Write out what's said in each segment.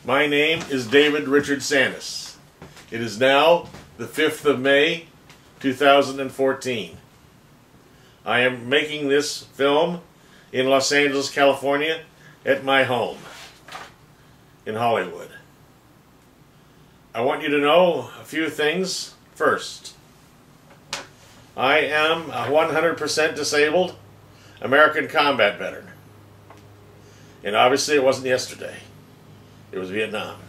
My name is David Richard Sandus. It is now the 5th of May, 2014. I am making this film in Los Angeles, California, at my home in Hollywood. I want you to know a few things first. I am a 100% disabled American combat veteran. And obviously it wasn't yesterday. It was Vietnam.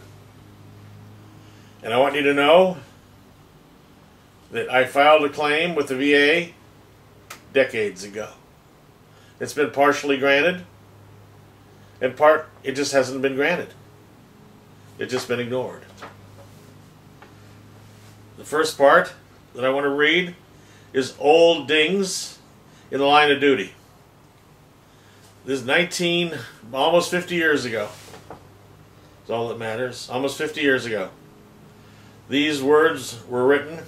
And I want you to know that I filed a claim with the VA decades ago. It's been partially granted, and part it just hasn't been granted. It's just been ignored. The first part that I want to read is Old Dings in the Line of Duty. This is almost 50 years ago. That's all that matters. Almost 50 years ago. These words were written: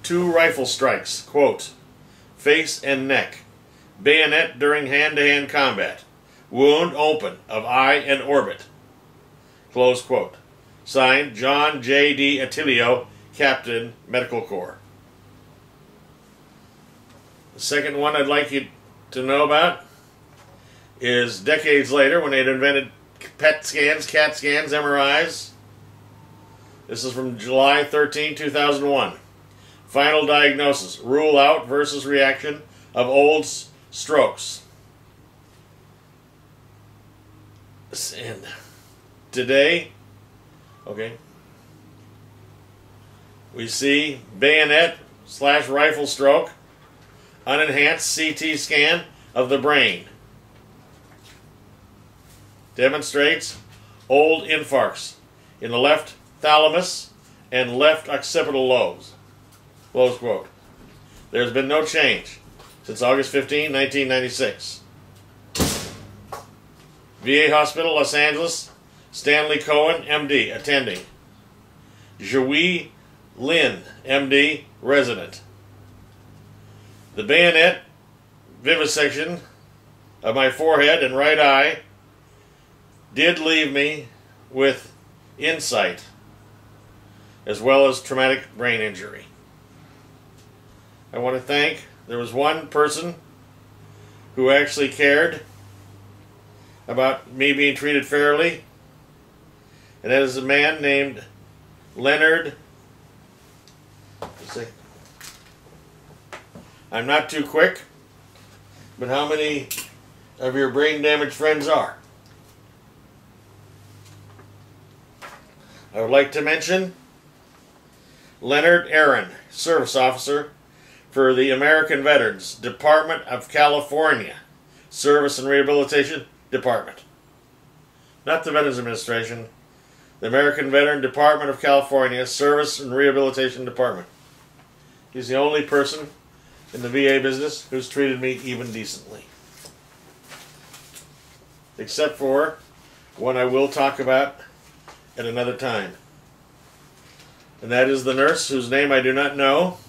2 rifle strikes, quote, face and neck, bayonet during hand-to-hand combat, wound open of eye and orbit, close quote. Signed, John J.D. Attilio, Captain, Medical Corps. The second one I'd like you to know about is decades later, when they'd invented PET scans, CAT scans, MRIs. This is from July 13, 2001. Final diagnosis: rule out versus reaction of old strokes. And today, we see bayonet / rifle stroke, unenhanced CT scan of the brain. Demonstrates old infarcts in the left thalamus and left occipital lobes. Close quote. There's been no change since August 15, 1996. VA Hospital, Los Angeles, Stanley Cohen, MD, attending. Jui Lin, MD, resident. The bayonet vivisection of my forehead and right eye did leave me with insight as well as traumatic brain injury. I want to thank, there was one person who actually cared about me being treated fairly, and that is a man named Leonard. Let's see. I'm not too quick, but how many of your brain damaged friends are? I would like to mention Leonard Aaron, Service Officer for the American Veterans, Department of California, Service and Rehabilitation Department. Not the Veterans Administration, the American Veteran Department of California, Service and Rehabilitation Department. He's the only person in the VA business who's treated me even decently. Except for one I will talk about at another time. And that is the nurse, whose name I do not know,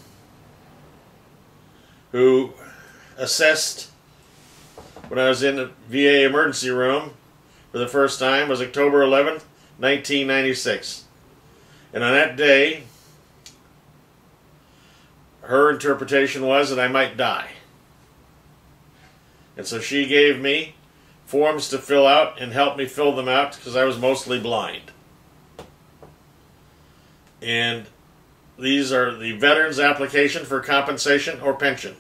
who assessed when I was in the VA emergency room for the first time. Was October 11th, 1996. And on that day, her interpretation was that I might die. And so she gave me forms to fill out and helped me fill them out because I was mostly blind. And these are the Veterans Application for Compensation or Pension,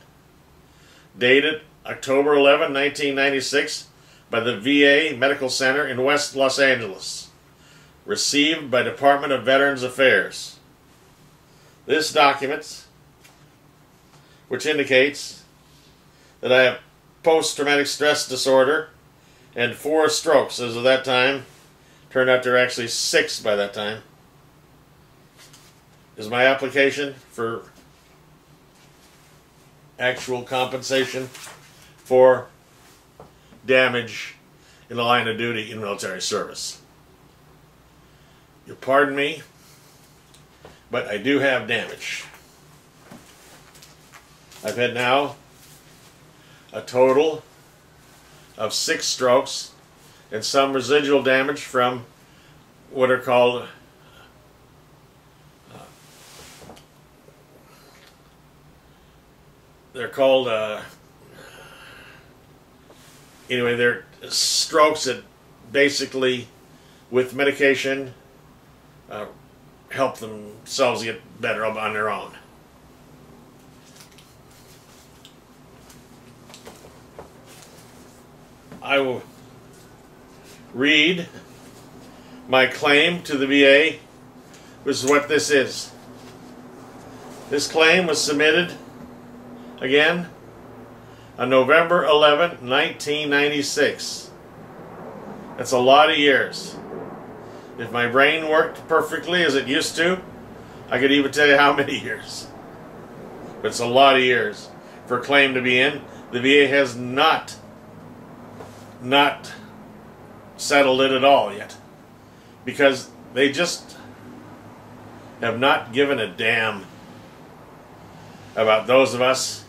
dated October 11, 1996, by the VA Medical Center in West Los Angeles, received by Department of Veterans Affairs. This document, which indicates that I have post-traumatic stress disorder and 4 strokes as of that time, turned out there were actually 6 by that time, is my application for actual compensation for damage in the line of duty in military service. You'll pardon me, but I do have damage. I've had now a total of 6 strokes and some residual damage from what are called anyway, they're strokes that basically, with medication, help themselves get better on their own. I will read my claim to the VA, which is what this is. This claim was submitted again on November 11, 1996. That's a lot of years. If my brain worked perfectly as it used to, I could even tell you how many years. But it's a lot of years for a claim to be in. The VA has not settled it at all yet, because they just have not given a damn about those of us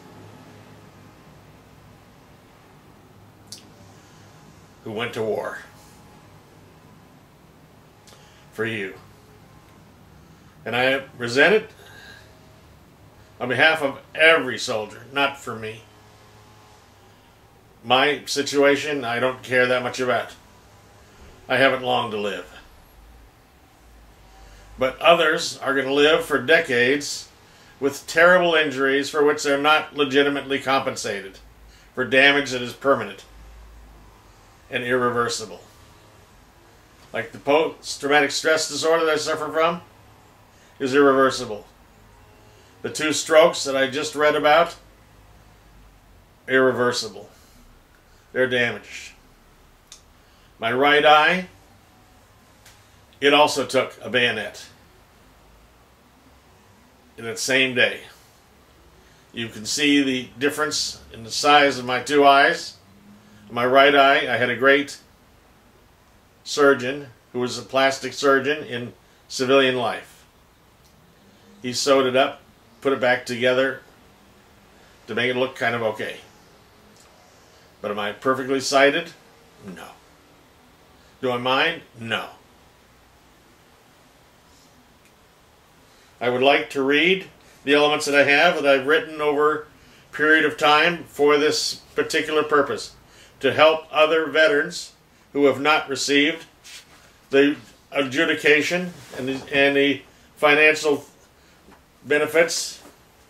who went to war for you. And I present it on behalf of every soldier, not for me. My situation, I don't care that much about. I haven't long to live. But others are going to live for decades with terrible injuries for which they're not legitimately compensated, for damage that is permanent and irreversible. Like the post-traumatic stress disorder that I suffer from is irreversible. The 2 strokes that I just read about, irreversible. They're damaged. My right eye, it also took a bayonet in that same day. You can see the difference in the size of my 2 eyes. My right eye, I had a great surgeon who was a plastic surgeon in civilian life. He sewed it up, put it back together to make it look kind of okay. But am I perfectly sighted? No. Do I mind? No. I would like to read the elements that I have that I've written over a period of time for this particular purpose, to help other veterans who have not received the adjudication and the financial benefits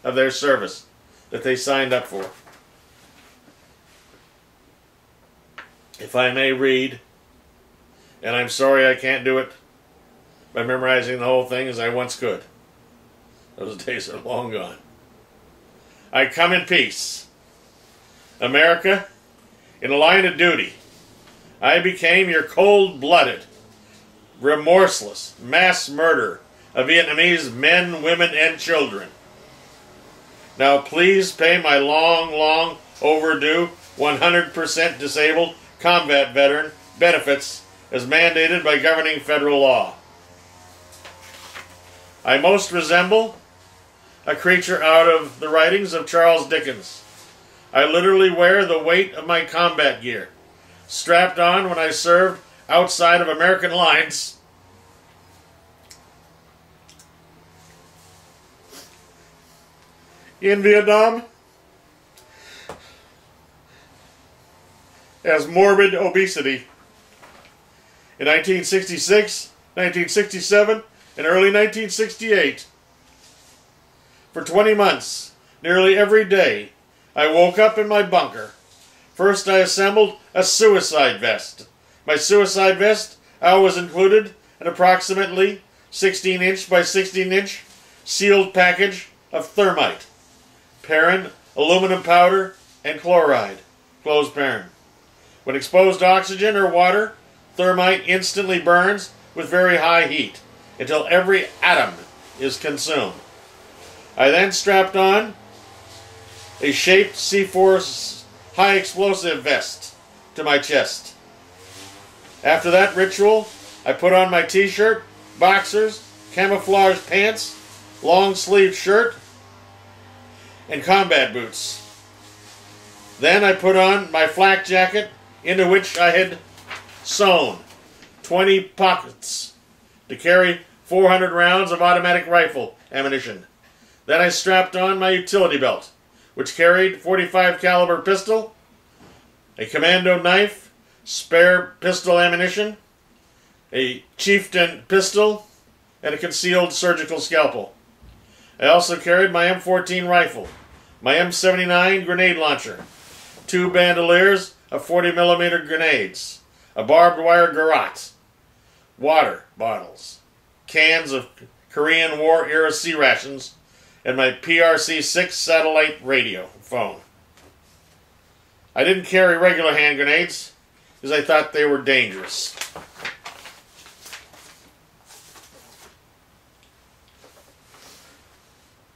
of their service that they signed up for. If I may read, and I'm sorry I can't do it by memorizing the whole thing as I once could. Those days are long gone. I come in peace. America, in a line of duty, I became your cold-blooded, remorseless mass murderer of Vietnamese men, women, and children. Now please pay my long overdue 100% disabled combat veteran benefits as mandated by governing federal law. I most resemble a creature out of the writings of Charles Dickens. I literally wear the weight of my combat gear, strapped on when I served outside of American lines. In Vietnam, as morbid obesity. In 1966, 1967, and early 1968, for 20 months, nearly every day, I woke up in my bunker. First, I assembled a suicide vest. My suicide vest always included an approximately 16-inch by 16-inch sealed package of thermite, Perrin, aluminum powder, and chloride, closed Perrin. When exposed to oxygen or water, thermite instantly burns with very high heat until every atom is consumed. I then strapped on a shaped C4 high explosive vest to my chest. After that ritual, I put on my t-shirt, boxers, camouflage pants, long sleeved shirt, and combat boots. Then I put on my flak jacket, into which I had sewn 20 pockets to carry 400 rounds of automatic rifle ammunition. Then I strapped on my utility belt, which carried 45 caliber pistol, a commando knife, spare pistol ammunition, a chieftain pistol, and a concealed surgical scalpel. I also carried my M14 rifle, my M79 grenade launcher, 2 bandoliers of 40mm grenades, a barbed wire garrote, water bottles, cans of Korean War era sea rations, and my PRC-6 satellite radio phone. I didn't carry regular hand grenades because I thought they were dangerous.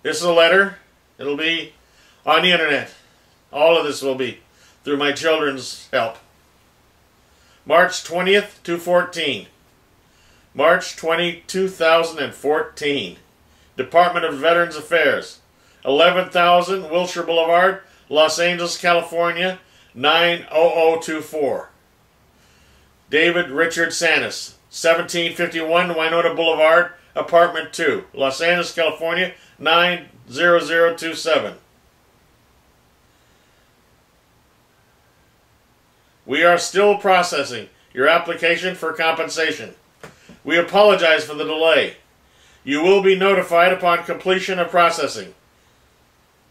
This is a letter. It'll be on the internet. All of this will be through my children's help. March 20th, 2014. March 20, 2014. Department of Veterans Affairs. 11,000 Wilshire Boulevard, Los Angeles, California, 90024. David Richard Sanis. 1751 Winona Boulevard, Apartment 2, Los Angeles, California, 90027. We are still processing your application for compensation. We apologize for the delay. You will be notified upon completion of processing.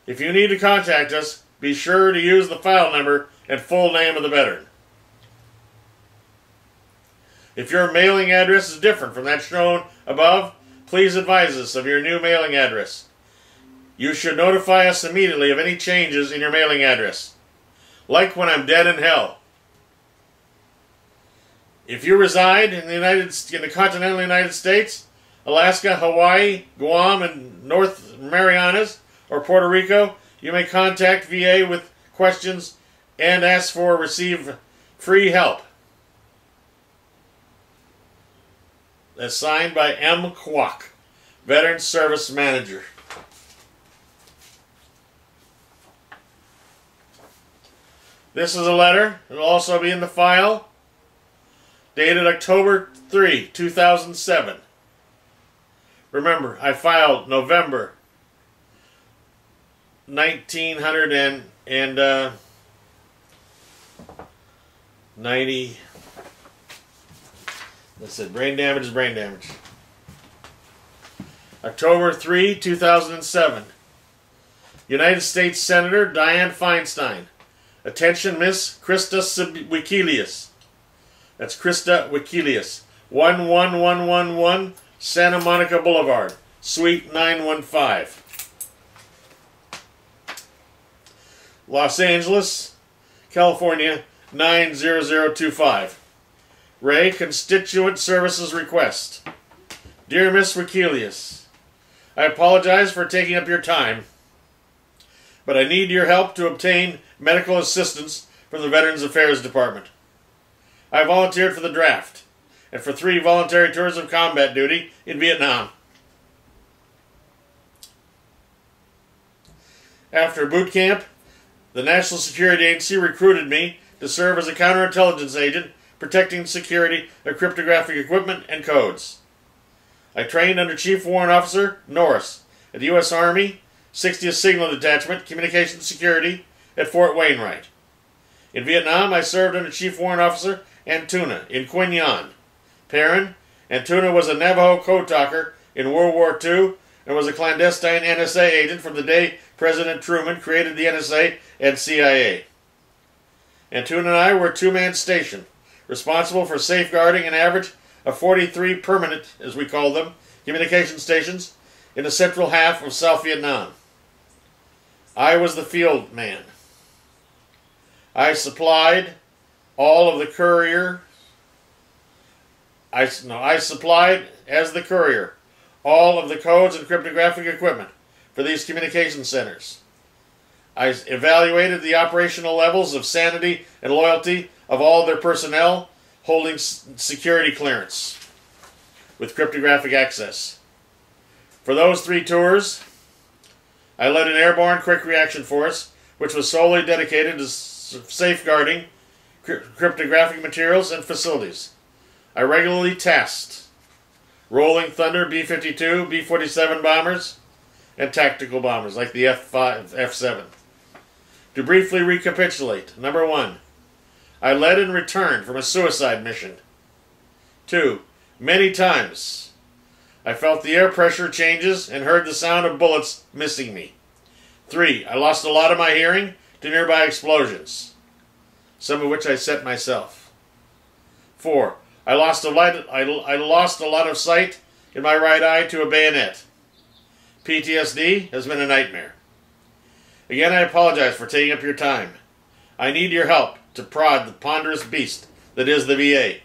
If you need to contact us, be sure to use the file number and full name of the veteran. If your mailing address is different from that shown above, please advise us of your new mailing address. You should notify us immediately of any changes in your mailing address, like when I'm dead in hell. If you reside in the continental United States, Alaska, Hawaii, Guam, and North Marianas, or Puerto Rico, you may contact VA with questions and ask for or receive free help. That's signed by M. Kwok, Veteran Service Manager. This is a letter. It will also be in the file. Dated October 3, 2007. Remember, I filed November 1990. That's it. Brain damage is brain damage. October 3, 2007. United States Senator Dianne Feinstein. Attention, Miss Krista Wikelius. That's Krista Wikelius. 11111 Santa Monica Boulevard, Suite 915. Los Angeles, California, 90025. Ray, Constituent Services Request. Dear Miss Wikelius, I apologize for taking up your time, but I need your help to obtain medical assistance from the Veterans Affairs Department. I volunteered for the draft and for 3 voluntary tours of combat duty in Vietnam. After boot camp, the National Security Agency recruited me to serve as a counterintelligence agent protecting security of cryptographic equipment and codes. I trained under Chief Warrant Officer Norris at the U.S. Army 60th Signal Detachment Communications Security at Fort Wainwright. In Vietnam, I served under Chief Warrant Officer Antuna in Quinh Nhan. Perrin, Antuna was a Navajo code talker in World War II and was a clandestine NSA agent from the day President Truman created the NSA and CIA. Antuna and I were a 2-man station, responsible for safeguarding an average of 43 permanent, as we call them, communication stations in the central half of South Vietnam. I was the field man. I supplied all of the courier. I supplied, as the courier, all of the codes and cryptographic equipment for these communication centers. I evaluated the operational levels of sanity and loyalty of all their personnel holding security clearance with cryptographic access. For those 3 tours, I led an airborne quick reaction force which was solely dedicated to safeguarding cryptographic materials and facilities. I regularly tasked Rolling Thunder B-52, B-47 bombers, and tactical bombers like the F-5, F-7. To briefly recapitulate, number 1, I led and returned from a suicide mission. 2, many times I felt the air pressure changes and heard the sound of bullets missing me. 3, I lost a lot of my hearing to nearby explosions, some of which I set myself. 4, I lost a lot of sight in my right eye to a bayonet. PTSD has been a nightmare. Again, I apologize for taking up your time. I need your help to prod the ponderous beast that is the VA.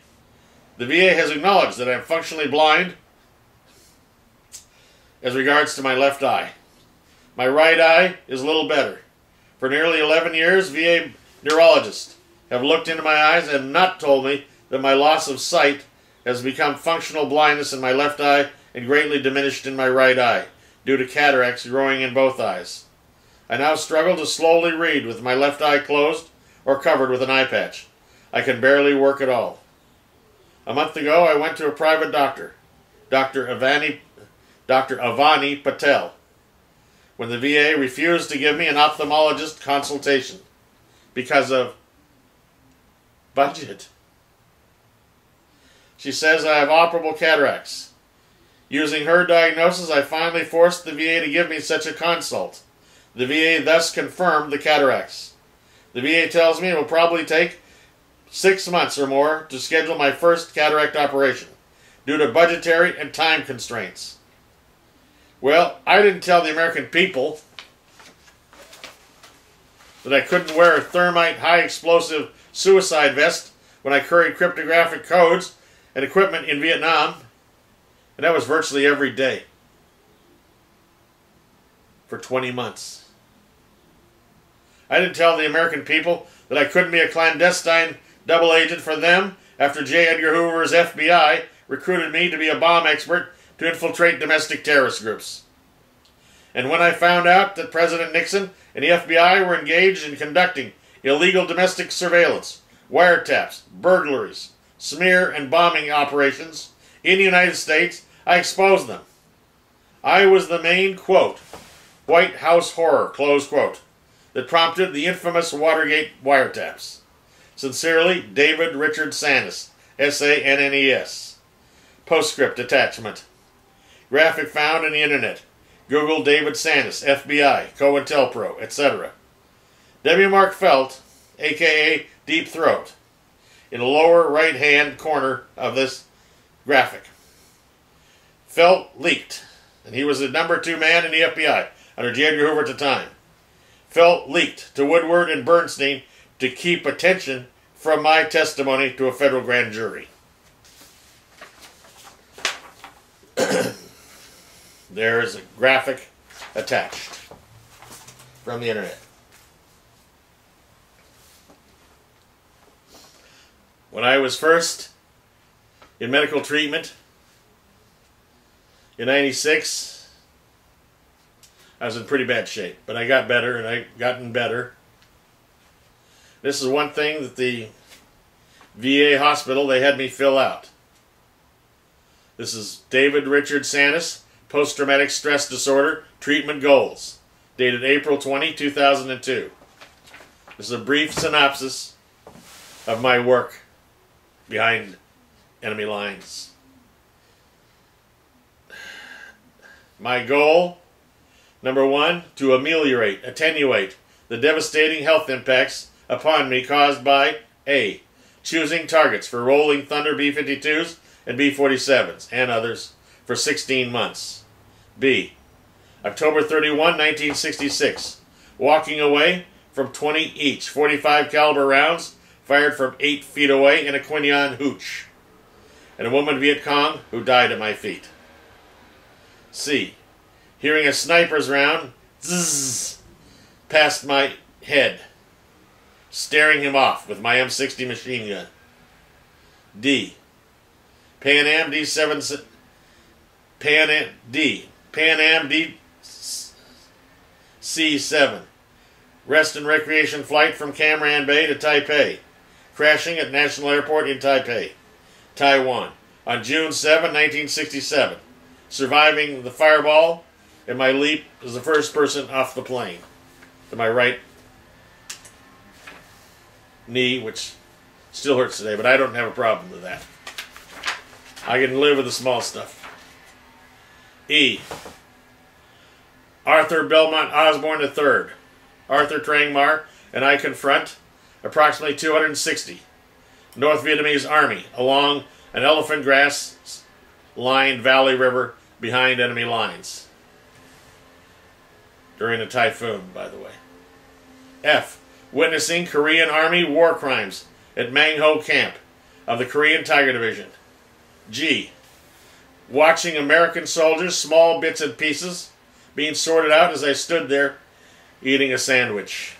The VA has acknowledged that I am functionally blind as regards to my left eye. My right eye is a little better. For nearly 11 years, VA neurologists have looked into my eyes and not told me that my loss of sight has become functional blindness in my left eye and greatly diminished in my right eye due to cataracts growing in both eyes. I now struggle to slowly read with my left eye closed or covered with an eye patch. I can barely work at all. A month ago, I went to a private doctor, Dr. Avani Patel, when the VA refused to give me an ophthalmologist consultation because of budget. She says I have operable cataracts. Using her diagnosis, I finally forced the VA to give me such a consult. The VA thus confirmed the cataracts. The VA tells me it will probably take 6 months or more to schedule my first cataract operation due to budgetary and time constraints. Well, I didn't tell the American people that I couldn't wear a thermite high explosive suicide vest when I carried cryptographic codes and equipment in Vietnam, and that was virtually every day for 20 months. I didn't tell the American people that I couldn't be a clandestine double agent for them after J. Edgar Hoover's FBI recruited me to be a bomb expert to infiltrate domestic terrorist groups. And when I found out that President Nixon and the FBI were engaged in conducting illegal domestic surveillance, wiretaps, burglaries, smear and bombing operations in the United States, I exposed them. I was the main, quote, White House horror, close quote, that prompted the infamous Watergate wiretaps. Sincerely, David Richard Sannes, S-A-N-N-E-S. Postscript attachment. Graphic found on the internet. Google David Sannes, FBI, COINTELPRO, etc. W. Mark Felt, a.k.a. Deep Throat, in the lower right-hand corner of this graphic. Felt leaked, and he was the number 2 man in the FBI under J. Edgar Hoover at the time. Felt leaked to Woodward and Bernstein to keep attention from my testimony to a federal grand jury. There is a graphic attached from the internet. When I was first in medical treatment in '96, I was in pretty bad shape, but I got better, and I gotten better. This is one thing that the VA hospital, they had me fill out. This is David Richard Sannes, Post-Traumatic Stress Disorder, Treatment Goals, dated April 20, 2002. This is a brief synopsis of my work behind enemy lines. My goal, number 1, to ameliorate, attenuate the devastating health impacts upon me caused by A. Choosing targets for Rolling Thunder B-52s and B-47s and others for 16 months. B. October 31, 1966. Walking away from 20 each 45 caliber rounds fired from 8 feet away in a Quinh Nhan hooch, and a woman Viet Cong who died at my feet. C. Hearing a sniper's round zzz past my head, staring him off with my M60 machine gun. D. Pan Am D7 Pan Am DC-7 rest and recreation flight from Cam Ranh Bay to Taipei, crashing at National Airport in Taipei, Taiwan. on June 7, 1967, surviving the fireball and my leap as the first person off the plane to my right knee, which still hurts today, but I don't have a problem with that. I can live with the small stuff. E. Arthur Belmont Osborne III. Arthur Trang and I confront approximately 260 North Vietnamese Army along an elephant grass-lined valley river behind enemy lines. During a typhoon, by the way. F. Witnessing Korean Army war crimes at Mang Ho Camp of the Korean Tiger Division. G. Watching American soldiers, small bits and pieces, being sorted out as I stood there eating a sandwich.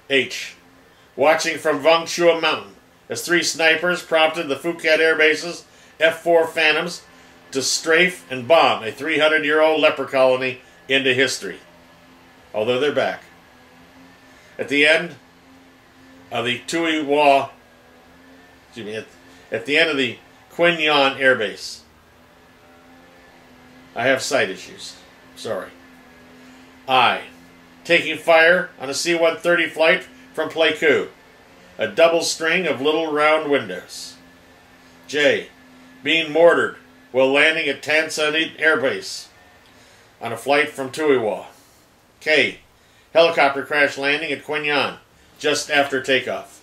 H. Watching from Vung Chua Mountain as 3 snipers prompted the Phuket Air Base's F-4 Phantoms to strafe and bomb a 300-year-old leper colony into history. Although they're back. At the end of the Tui Hua, at the end of the Quinh Nhan Air Base. I have sight issues. Sorry. I. Taking fire on a C-130 flight from Pleiku. A double string of little round windows. J. Being mortared while landing at Tan Son Nhut Air Base on a flight from Tui Hua. K. Helicopter crash landing at Quinh Nhan just after takeoff.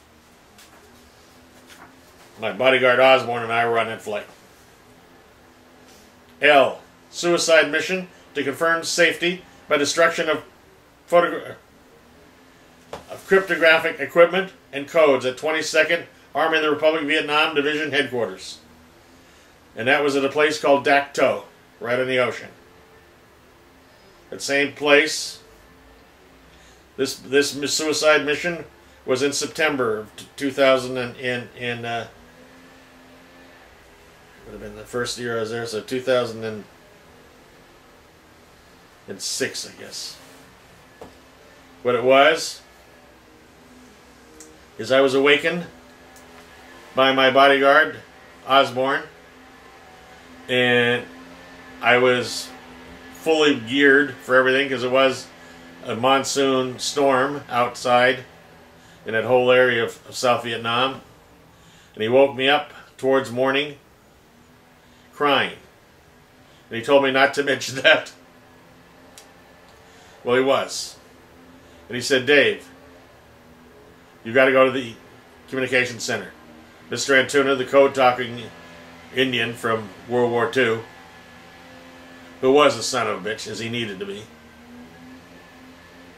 My bodyguard Osborne and I were on that flight. L. Suicide mission to confirm safety by destruction of cryptographic equipment and codes at 22nd Army of the Republic of Vietnam Division Headquarters. And that was at a place called Dak To, right in the ocean. That same place, this suicide mission was in September of 2000 would have been the first year I was there, so 2006, I guess. What it was is I was awakened by my bodyguard, Osborne, and I was fully geared for everything because it was a monsoon storm outside in that whole area of South Vietnam. And he woke me up towards morning crying. And he told me not to mention that. Well, he was. And he said, Dave, you got to go to the communications center. Mr. Antuna, the code-talking Indian from World War II, who was a son of a bitch, as he needed to be,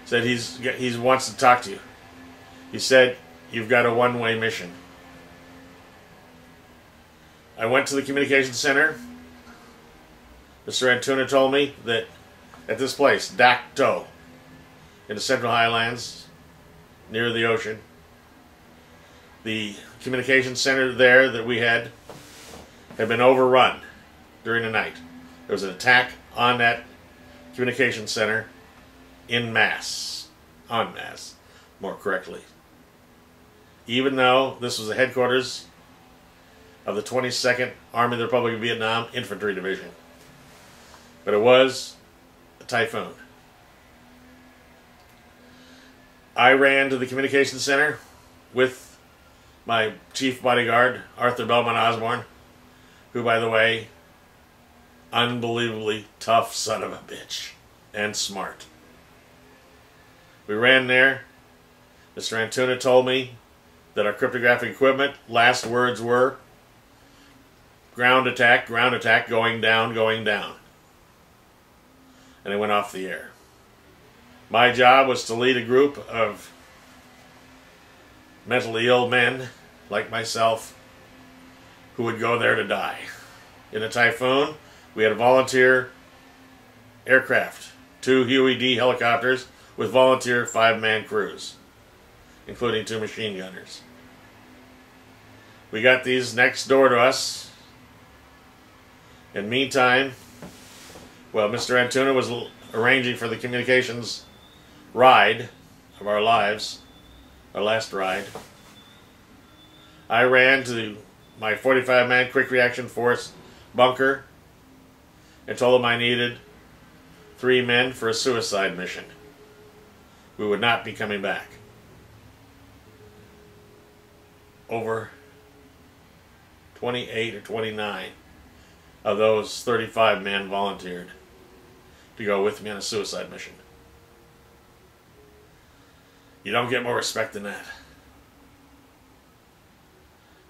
said he wants to talk to you. He said, you've got a one-way mission. I went to the communications center. Mr. Antuna told me that at this place, Dak To, in the Central Highlands, near the ocean, the communications center there that we had been overrun during the night. There was an attack on that communications center en masse, more correctly. Even though this was the headquarters of the 22nd Army of the Republic of Vietnam Infantry Division. But it was a typhoon. I ran to the communications center with my chief bodyguard, Arthur Belmont Osborne, who, by the way, unbelievably tough son of a bitch and smart. We ran there. Mr. Antuna told me that our cryptographic equipment, last words were, ground attack, going down, going down. And it went off the air. My job was to lead a group of mentally ill men, like myself, who would go there to die. In a typhoon, we had a volunteer aircraft, 2 Huey-D helicopters with volunteer 5-man crews, including 2 machine gunners. We got these next door to us. In the meantime, well, Mr. Antuna was arranging for the communications ride of our lives, our last ride. I ran to my 45-man quick reaction force bunker and told them I needed 3 men for a suicide mission. We would not be coming back. Over 28 or 29 of those 35 men volunteered to go with me on a suicide mission. You don't get more respect than that.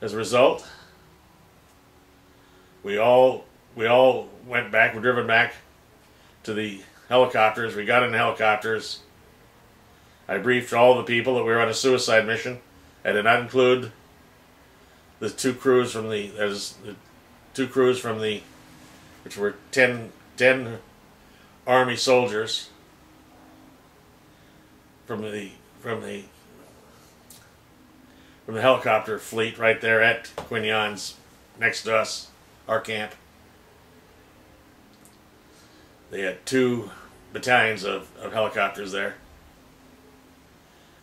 As a result, we all went back. We're driven back to the helicopters. We got in the helicopters. I briefed all the people that we were on a suicide mission. I did not include the 2 crews from the which were 10 Army soldiers from the helicopter fleet right there at Quinion's, next to us, our camp. They had 2 battalions of helicopters there.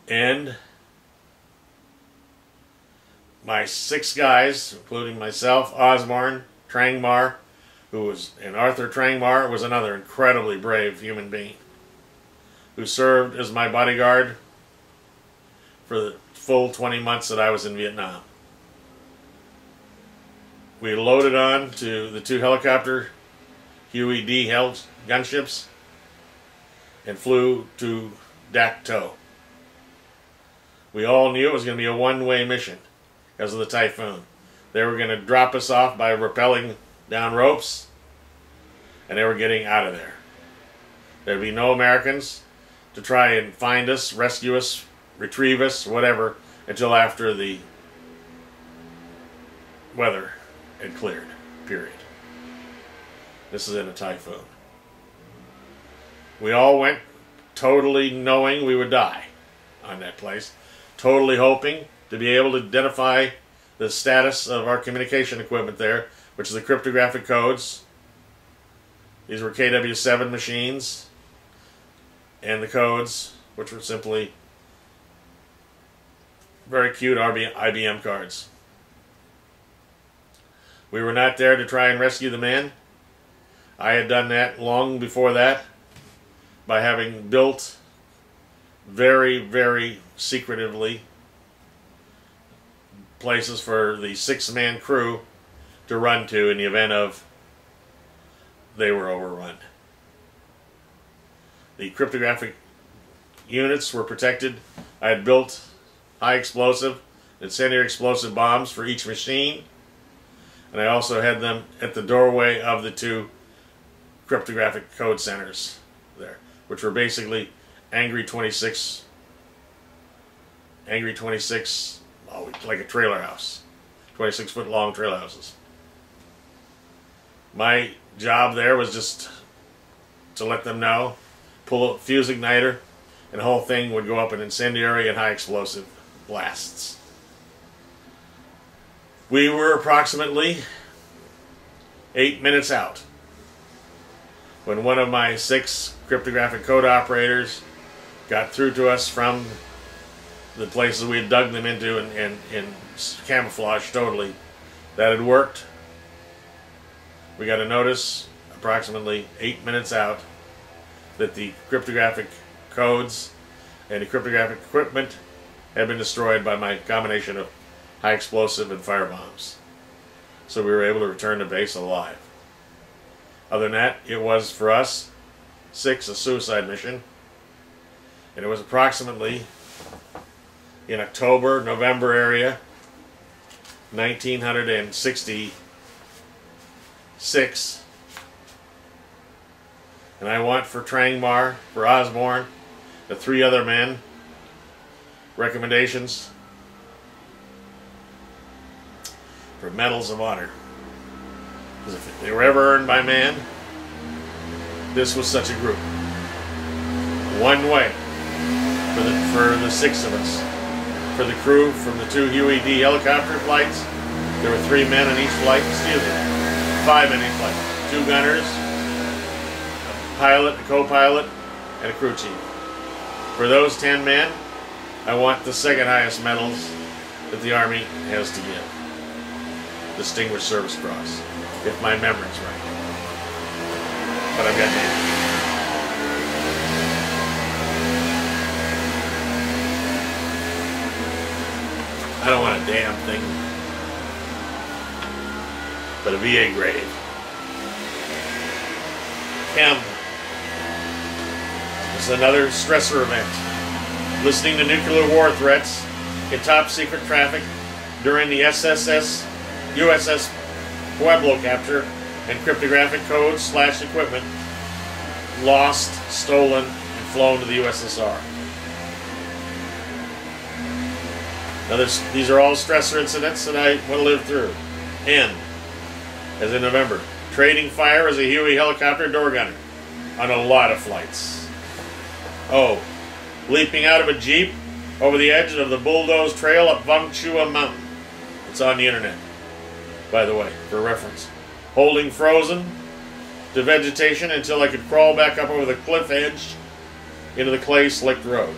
And my 6 guys, including myself, Osborne, Trangmar, and Arthur Trangmar was another incredibly brave human being who served as my bodyguard for the full 20 months that I was in Vietnam. We loaded on to the 2 helicopter Huey D. gunships and flew to Dak To. We all knew it was going to be a one-way mission because of the typhoon. They were going to drop us off by rappelling down ropes, and they were getting out of there. There'd be no Americans to try and find us, rescue us, retrieve us, whatever, until after the weather had cleared, period. This is in a typhoon. We all went totally knowing we would die on that place, totally hoping to be able to identify the status of our communication equipment there, which is the cryptographic codes. These were KW7 machines, and the codes, which were simply very cute IBM cards. We were not there to try and rescue the man. I had done that long before that by having built very, very secretively places for the 6-man crew to run to in the event of they were overrun. The cryptographic units were protected. I had built high explosive, incendiary explosive bombs for each machine, and I also had them at the doorway of the 2 cryptographic code centers there, which were basically Angry 26, like a trailer house, 26-foot long trailer houses. My job there was just to let them know, pull a fuse igniter, and the whole thing would go up in incendiary and high explosive blasts. We were approximately 8 minutes out when one of my 6 cryptographic code operators got through to us from the places we had dug them into and camouflaged totally. That had worked. We got a notice approximately 8 minutes out that the cryptographic codes and the cryptographic equipment had been destroyed by my combination of high explosive and fire bombs. So we were able to return to base alive. Other than that, it was for us 6 a suicide mission, and it was approximately in October, November area, 1966, and I want for Trangmar, for Osborne, the 3 other men, recommendations for medals of honor. Because if they were ever earned by man, this was such a group. One way for the 6 of us. For the crew from the 2 Huey D helicopter flights, there were 3 men on each flight. Excuse me, 5 men on each flight. 2 gunners, a pilot, a co-pilot, and a crew chief. For those 10 men, I want the 2nd highest medals that the Army has to give. Distinguished Service Cross, if my memory's right. But I've got names. I don't want a damn thing, but a VA grave. M. This is another stressor event. Listening to nuclear war threats in top secret traffic during the USS Pueblo capture and cryptographic codes / equipment lost, stolen, and flown to the USSR. Now these are all stressor incidents that I want to live through. N, as in November, trading fire as a Huey helicopter door gunner on a lot of flights. O, leaping out of a Jeep over the edge of the Bulldoze Trail up Vung Chua Mountain. It's on the internet, by the way, for reference. Holding frozen to vegetation until I could crawl back up over the cliff edge into the clay slicked road.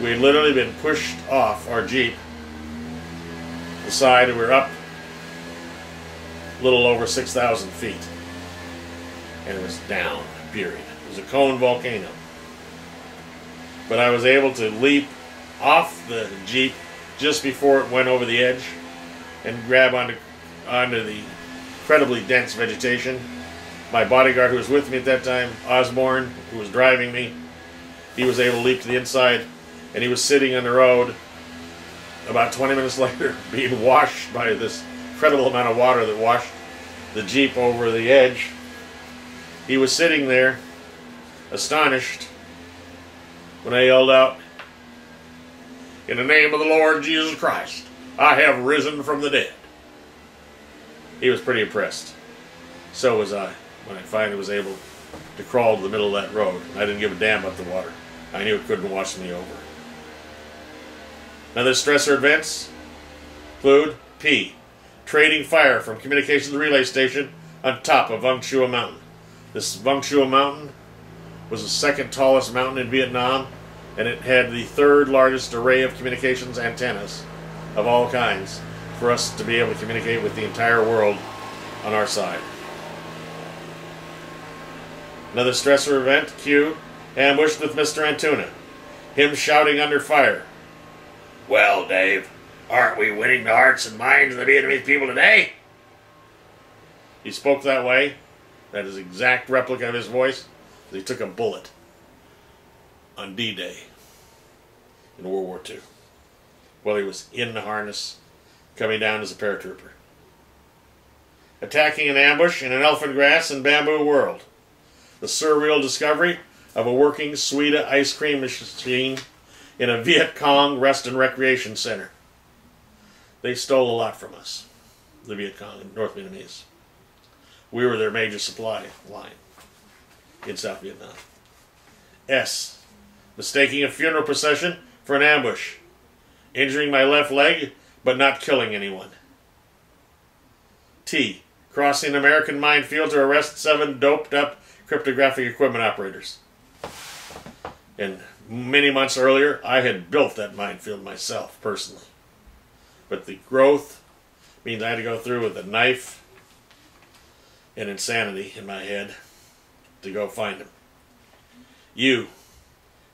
We had literally been pushed off our Jeep, the side, and we were up a little over 6,000 feet. And it was down, period. It was a cone volcano. But I was able to leap off the Jeep just before it went over the edge and grab onto the incredibly dense vegetation. My bodyguard who was with me at that time, Osborne, who was driving me, he was able to leap to the inside, and he was sitting on the road about 20 minutes later being washed by this incredible amount of water that washed the Jeep over the edge. He was sitting there, astonished, when I yelled out, "In the name of the Lord Jesus Christ, I have risen from the dead." He was pretty impressed. So was I, when I finally was able to crawl to the middle of that road. I didn't give a damn about the water. I knew it couldn't wash me over. Other stressor events include P, trading fire from communications relay station on top of Vung Chua Mountain. This Vung Chua Mountain was the second tallest mountain in Vietnam, and it had the third largest array of communications antennas of all kinds for us to be able to communicate with the entire world on our side. Another stressor event, Q, ambushed with Mr. Antuna. Him shouting under fire, "Well, Dave, aren't we winning the hearts and minds of the Vietnamese people today?" He spoke that way. That is exact replica of his voice. He took a bullet on D-Day in World War II while he was in the harness coming down as a paratrooper. Attacking an ambush in an elephant grass and bamboo world. The surreal discovery of a working Sweda ice cream machine in a Viet Cong rest and recreation center. They stole a lot from us, the Viet Cong and North Vietnamese. We were their major supply line in South Vietnam. S, mistaking a funeral procession for an ambush, injuring my left leg but not killing anyone. T, crossing an American minefield to arrest 7 doped-up cryptographic equipment operators. And many months earlier, I had built that minefield myself, personally. But the growth means I had to go through with a knife and insanity in my head to go find him. U,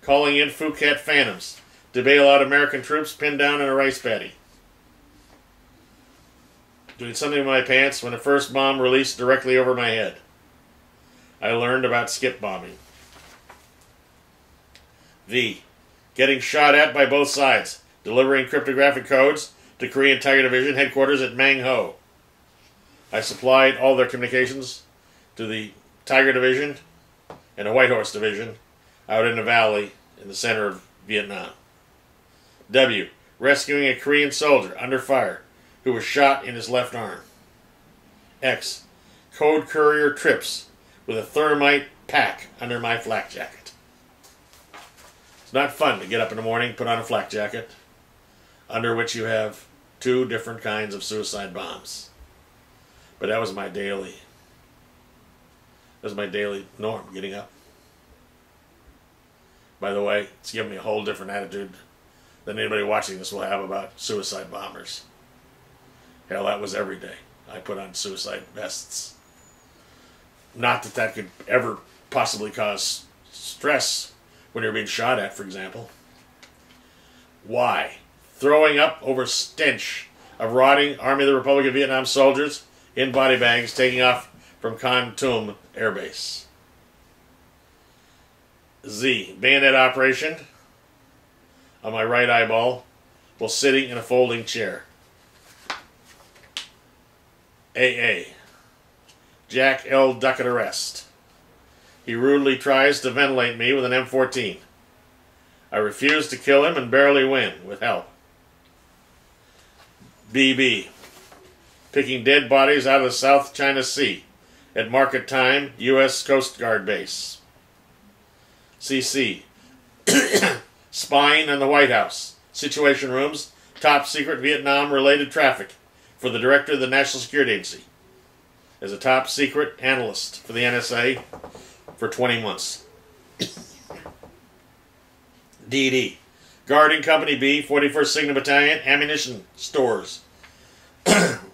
calling in Phuket Phantoms to bail out American troops pinned down in a rice paddy. Doing something in my pants when the first bomb released directly over my head. I learned about skip bombing. V, getting shot at by both sides, delivering cryptographic codes to Korean Tiger Division headquarters at Mang Ho. I supplied all their communications to the Tiger Division and the White Horse Division out in the valley in the center of Vietnam. W, rescuing a Korean soldier under fire who was shot in his left arm. X, code courier trips with a thermite pack under my flak jacket. It's not fun to get up in the morning, put on a flak jacket, under which you have 2 different kinds of suicide bombs. But that was my daily norm, getting up. By the way, it's given me a whole different attitude than anybody watching this will have about suicide bombers. Hell, that was every day. I put on suicide vests. Not that that could ever possibly cause stress when you're being shot at, for example. Why? Throwing up over stench of rotting Army of the Republic of Vietnam soldiers in body bags taking off from Kon Tum Air Base. Z. Bayonet operation on my right eyeball while sitting in a folding chair. AA. Jack L. Duckett arrest. He rudely tries to ventilate me with an M14. I refuse to kill him and barely win with help. BB. Picking dead bodies out of the South China Sea at market time, U.S. Coast Guard base. CC. Spying on the White House. Situation rooms. Top secret Vietnam-related traffic for the director of the National Security Agency. As a top secret analyst for the NSA for 20 months. DD. Guarding Company B, 41st Signal Battalion, ammunition stores.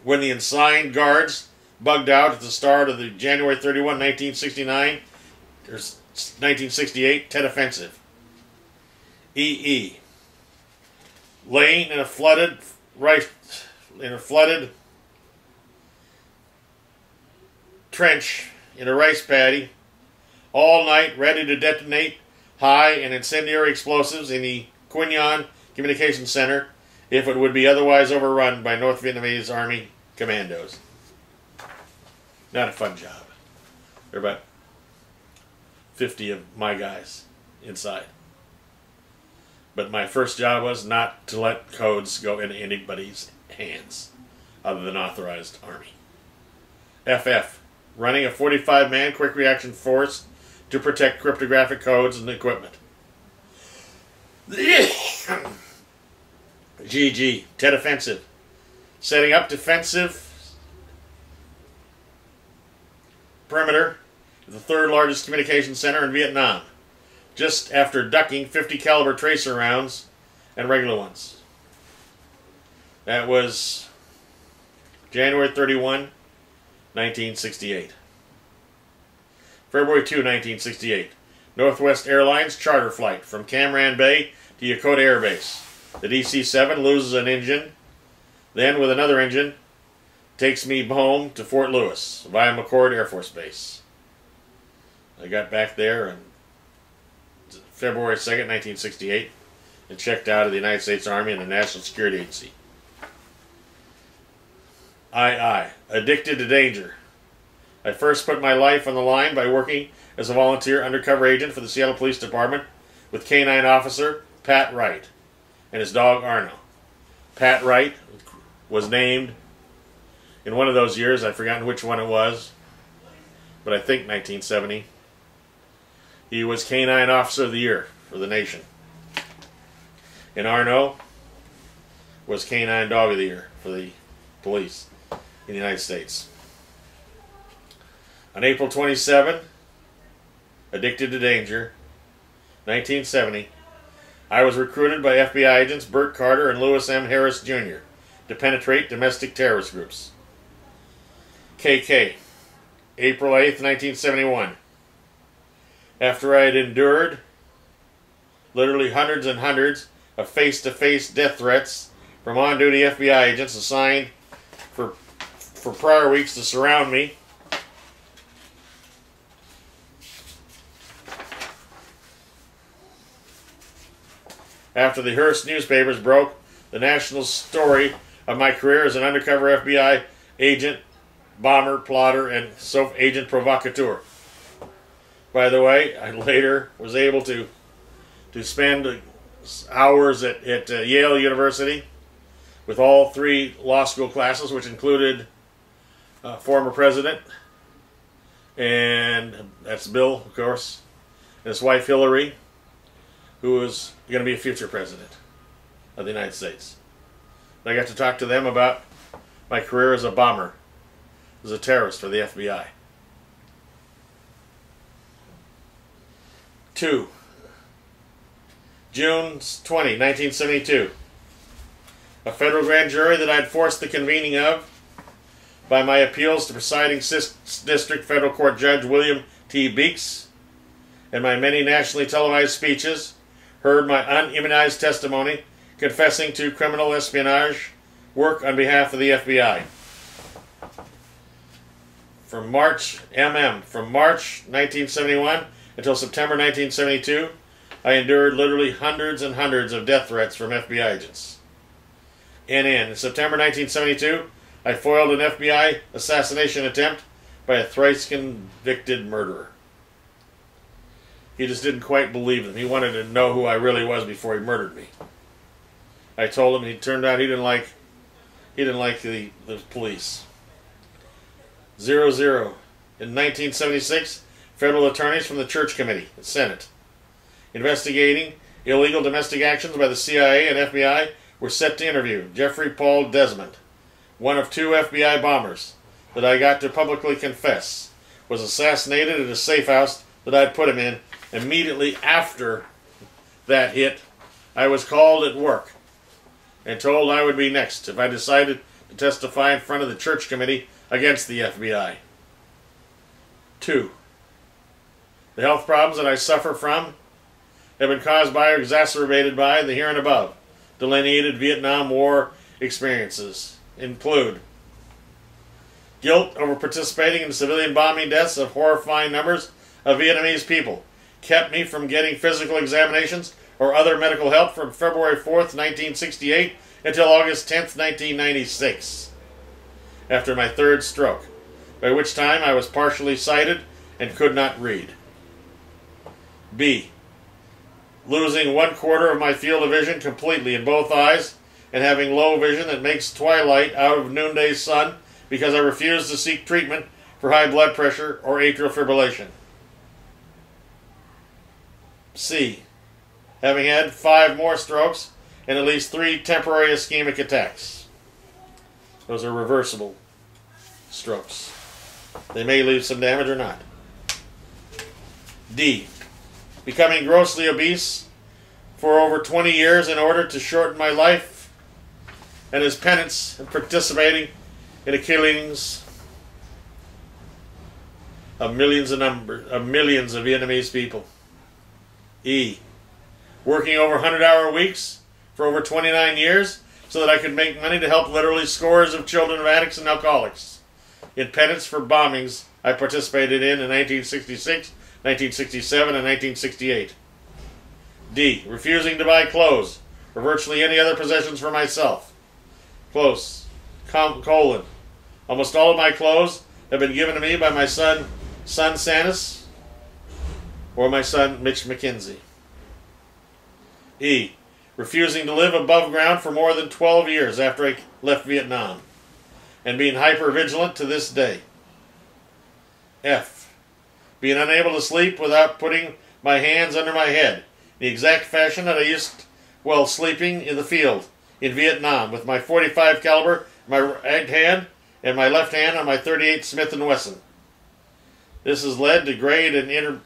When the assigned guards bugged out at the start of the January 31, 1969, or 1968, Tet Offensive. EE. Laying in a flooded trench in a rice paddy all night, ready to detonate high and incendiary explosives in the Quy Nhon Communications Center if it would be otherwise overrun by North Vietnamese Army commandos. Not a fun job. There are about 50 of my guys inside. But my first job was not to let codes go into anybody's hands other than authorized Army. FF. Running a 45-man quick reaction force to protect cryptographic codes and equipment. GG. Tet Offensive. Setting up defensive perimeter of the third largest communications center in Vietnam, just after ducking 50 caliber tracer rounds and regular ones. That was January 31, 1968. February 2, 1968. Northwest Airlines charter flight from Cam Ranh Bay to Yokota Air Base. The DC-7 loses an engine, then with another engine, takes me home to Fort Lewis via McChord Air Force Base. I got back there on February 2nd, 1968, and checked out of the United States Army and the National Security Agency. II. Addicted to danger. I first put my life on the line by working as a volunteer undercover agent for the Seattle Police Department with K-9 officer Pat Wright and his dog Arno. Pat Wright was named in one of those years, I've forgotten which one it was, but I think 1970. He was K-9 Officer of the Year for the nation. And Arno was K-9 Dog of the Year for the police in the United States. On April 27, addicted to danger, 1970, I was recruited by FBI agents Burt Carter and Lewis M. Harris Jr. to penetrate domestic terrorist groups. KK, April 8th, 1971. After I had endured literally hundreds and hundreds of face-to-face death threats from on-duty FBI agents assigned for prior weeks to surround me, after the Hearst newspapers broke the national story of my career as an undercover FBI agent, bomber, plotter, and agent provocateur. By the way, I later was able to spend hours at Yale University with all 3 law school classes, which included former president, and that's Bill, of course, and his wife Hillary, who was going to be a future president of the United States. And I got to talk to them about my career as a bomber, as a terrorist for the FBI. 2. June 20, 1972. a federal grand jury that I'd forced the convening of by my appeals to presiding district federal court judge William T. Beeks, and my many nationally televised speeches, heard my unimmunized testimony confessing to criminal espionage work on behalf of the FBI. From March 1971 until September 1972, I endured literally hundreds and hundreds of death threats from FBI agents. And in September 1972, I foiled an FBI assassination attempt by a thrice convicted murderer. He just didn't quite believe them. He wanted to know who I really was before he murdered me. I told him. It turned out he didn't like the police. 00. In 1976, federal attorneys from the Church Committee, the Senate, investigating illegal domestic actions by the CIA and FBI, were set to interview Jeffrey Paul Desmond, one of 2 FBI bombers that I got to publicly confess was assassinated at a safe house that I'd put him in. Immediately after that hit, I was called at work and told I would be next if I decided to testify in front of the Church Committee against the FBI. 2. The health problems that I suffer from have been caused by or exacerbated by the here and above delineated Vietnam War experiences. Include guilt over participating in civilian bombing deaths of horrifying numbers of Vietnamese people kept me from getting physical examinations or other medical help from February 4th, 1968 until August 10th, 1996, after my 3rd stroke, by which time I was partially sighted and could not read. B. Losing 1/4 of my field of vision completely in both eyes and having low vision that makes twilight out of noonday sun because I refuse to seek treatment for high blood pressure or atrial fibrillation. C. Having had 5 more strokes and at least 3 temporary ischemic attacks. Those are reversible strokes. They may leave some damage or not. D. Becoming grossly obese for over 20 years in order to shorten my life, and as penance and participating in the killings of millions of Vietnamese people. E. Working over 100-hour weeks for over 29 years so that I could make money to help literally scores of children of addicts and alcoholics in penance for bombings I participated in 1966, 1967, and 1968. D. Refusing to buy clothes or virtually any other possessions for myself. Colon. Almost all of my clothes have been given to me by my son Sanis, or my son Mitch McKenzie. E. Refusing to live above ground for more than 12 years after I left Vietnam, and being hyper-vigilant to this day. F. Being unable to sleep without putting my hands under my head, the exact fashion that I used while sleeping in the field in Vietnam, with my .45 caliber in my right hand and my left hand on my .38 Smith & Wesson. This has led to great and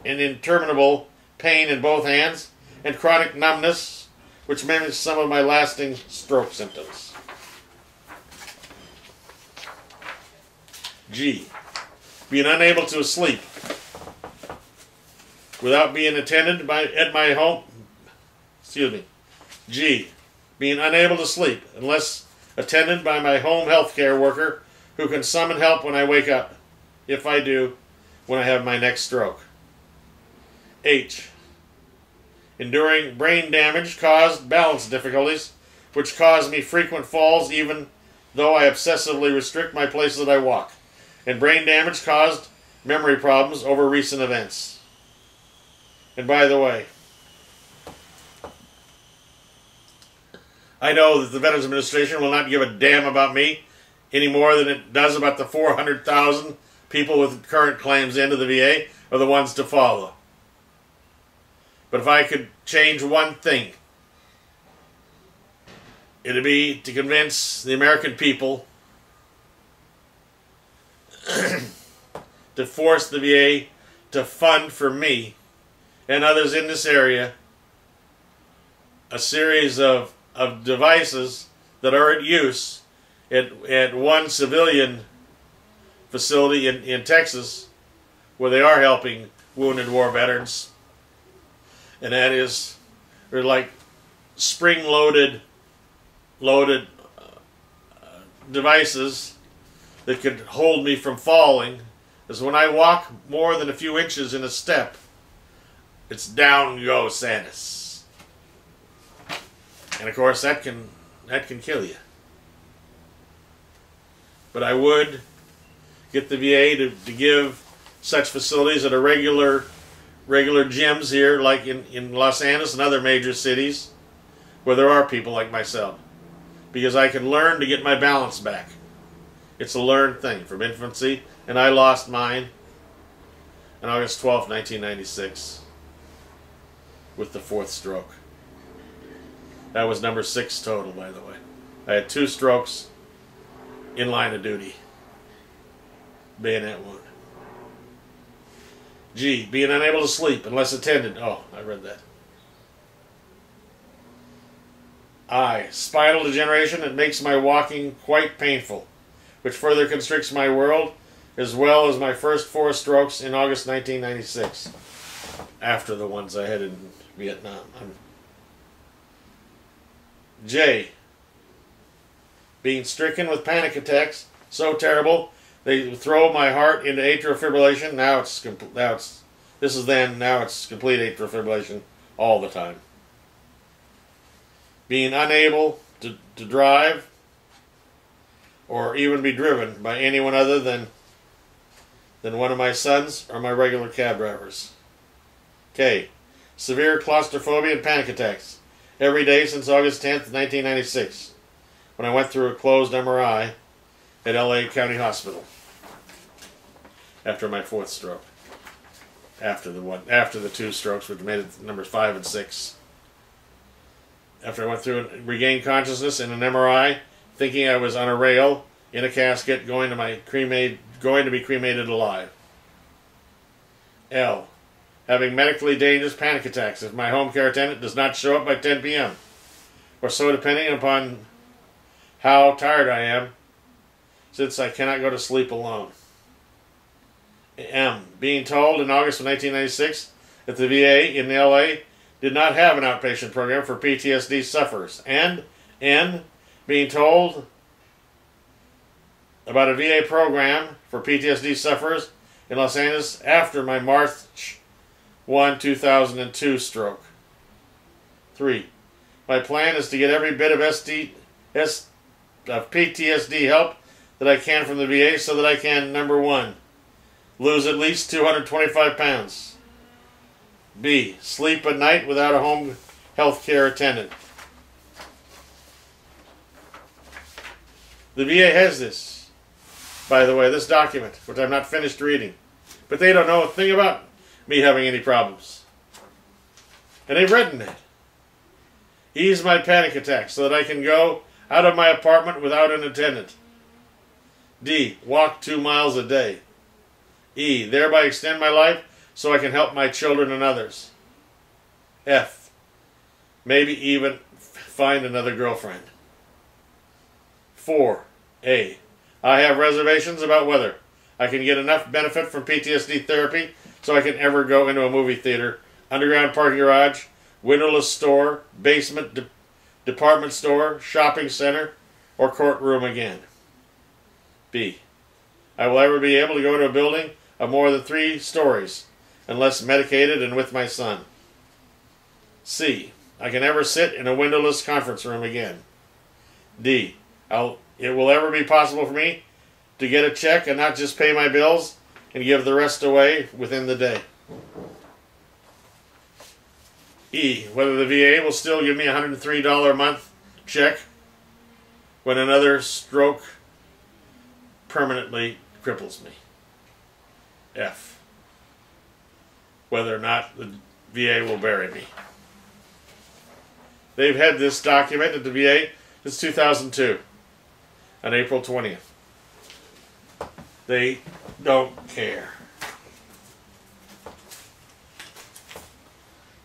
interminable pain in both hands and chronic numbness, which mimics some of my lasting stroke symptoms. G. Being unable to sleep without being attended at my home. G. Being unable to sleep unless attended by my home health care worker who can summon help when I wake up, if I do, when I have my next stroke. H. Enduring brain damage caused balance difficulties, which cause me frequent falls even though I obsessively restrict my places that I walk. And brain damage caused memory problems over recent events. And by the way, I know that the Veterans Administration will not give a damn about me any more than it does about the 400,000 people with current claims into the VA are the ones to follow. But if I could change one thing, it'd be to convince the American people to force the VA to fund for me and others in this area a series of devices that are at use at one civilian facility in Texas where they are helping wounded war veterans. And that is, they're like spring-loaded devices that could hold me from falling. Because when I walk more than a few inches in a step, it's down goes Sandus. And of course that can kill you. But I would get the VA to give such facilities at a regular gyms here, like in Los Angeles and other major cities, where there are people like myself. Because I can learn to get my balance back. It's a learned thing from infancy, and I lost mine on August 12, 1996, with the 4th stroke. That was number 6 total, by the way. I had 2 strokes in line of duty. Bayonet wound. G, being unable to sleep unless attended. Oh, I read that. I, spinal degeneration that makes my walking quite painful, which further constricts my world, as well as my first 4 strokes in August 1996, after the ones I had in Vietnam. J, being stricken with panic attacks so terrible they throw my heart into atrial fibrillation. Now it's complete atrial fibrillation all the time. Being unable to drive or even be driven by anyone other than one of my sons or my regular cab drivers. K, severe claustrophobia and panic attacks every day since August 10th, 1996, when I went through a closed MRI at LA County Hospital after my 4th stroke. After the 2 strokes, which made it numbers 5 and 6. After I went through and regained consciousness in an MRI, thinking I was on a rail in a casket going to be cremated alive. L, having medically dangerous panic attacks if my home care attendant does not show up by 10 p.m. or so, depending upon how tired I am, since I cannot go to sleep alone. M, being told in August of 1996 that the VA in LA did not have an outpatient program for PTSD sufferers. And N, being told about a VA program for PTSD sufferers in Los Angeles after my March 1, 2002 stroke. 3. My plan is to get every bit of PTSD help that I can from the VA so that I can, number 1, lose at least 225 pounds. B, sleep at night without a home health care attendant. The VA has this, by the way, this document, which I'm not finished reading. But they don't know a thing about me having any problems. And they've written it. Ease my panic attacks so that I can go out of my apartment without an attendant. D, walk 2 miles a day. E, thereby extend my life so I can help my children and others. F, maybe even find another girlfriend. 4. A, I have reservations about whether I can get enough benefit from PTSD therapy so I can ever go into a movie theater, underground parking garage, windowless store, basement, department store, shopping center, or courtroom again. B, I will ever be able to go into a building of more than 3 stories unless medicated and with my son. C, I can never sit in a windowless conference room again. D, it will ever be possible for me to get a check and not just pay my bills and give the rest away within the day. E, whether the VA will still give me a $103 a month check when another stroke permanently cripples me. F, whether or not the VA will bury me. They've had this document at the VA since 2002, on April 20th. They don't care.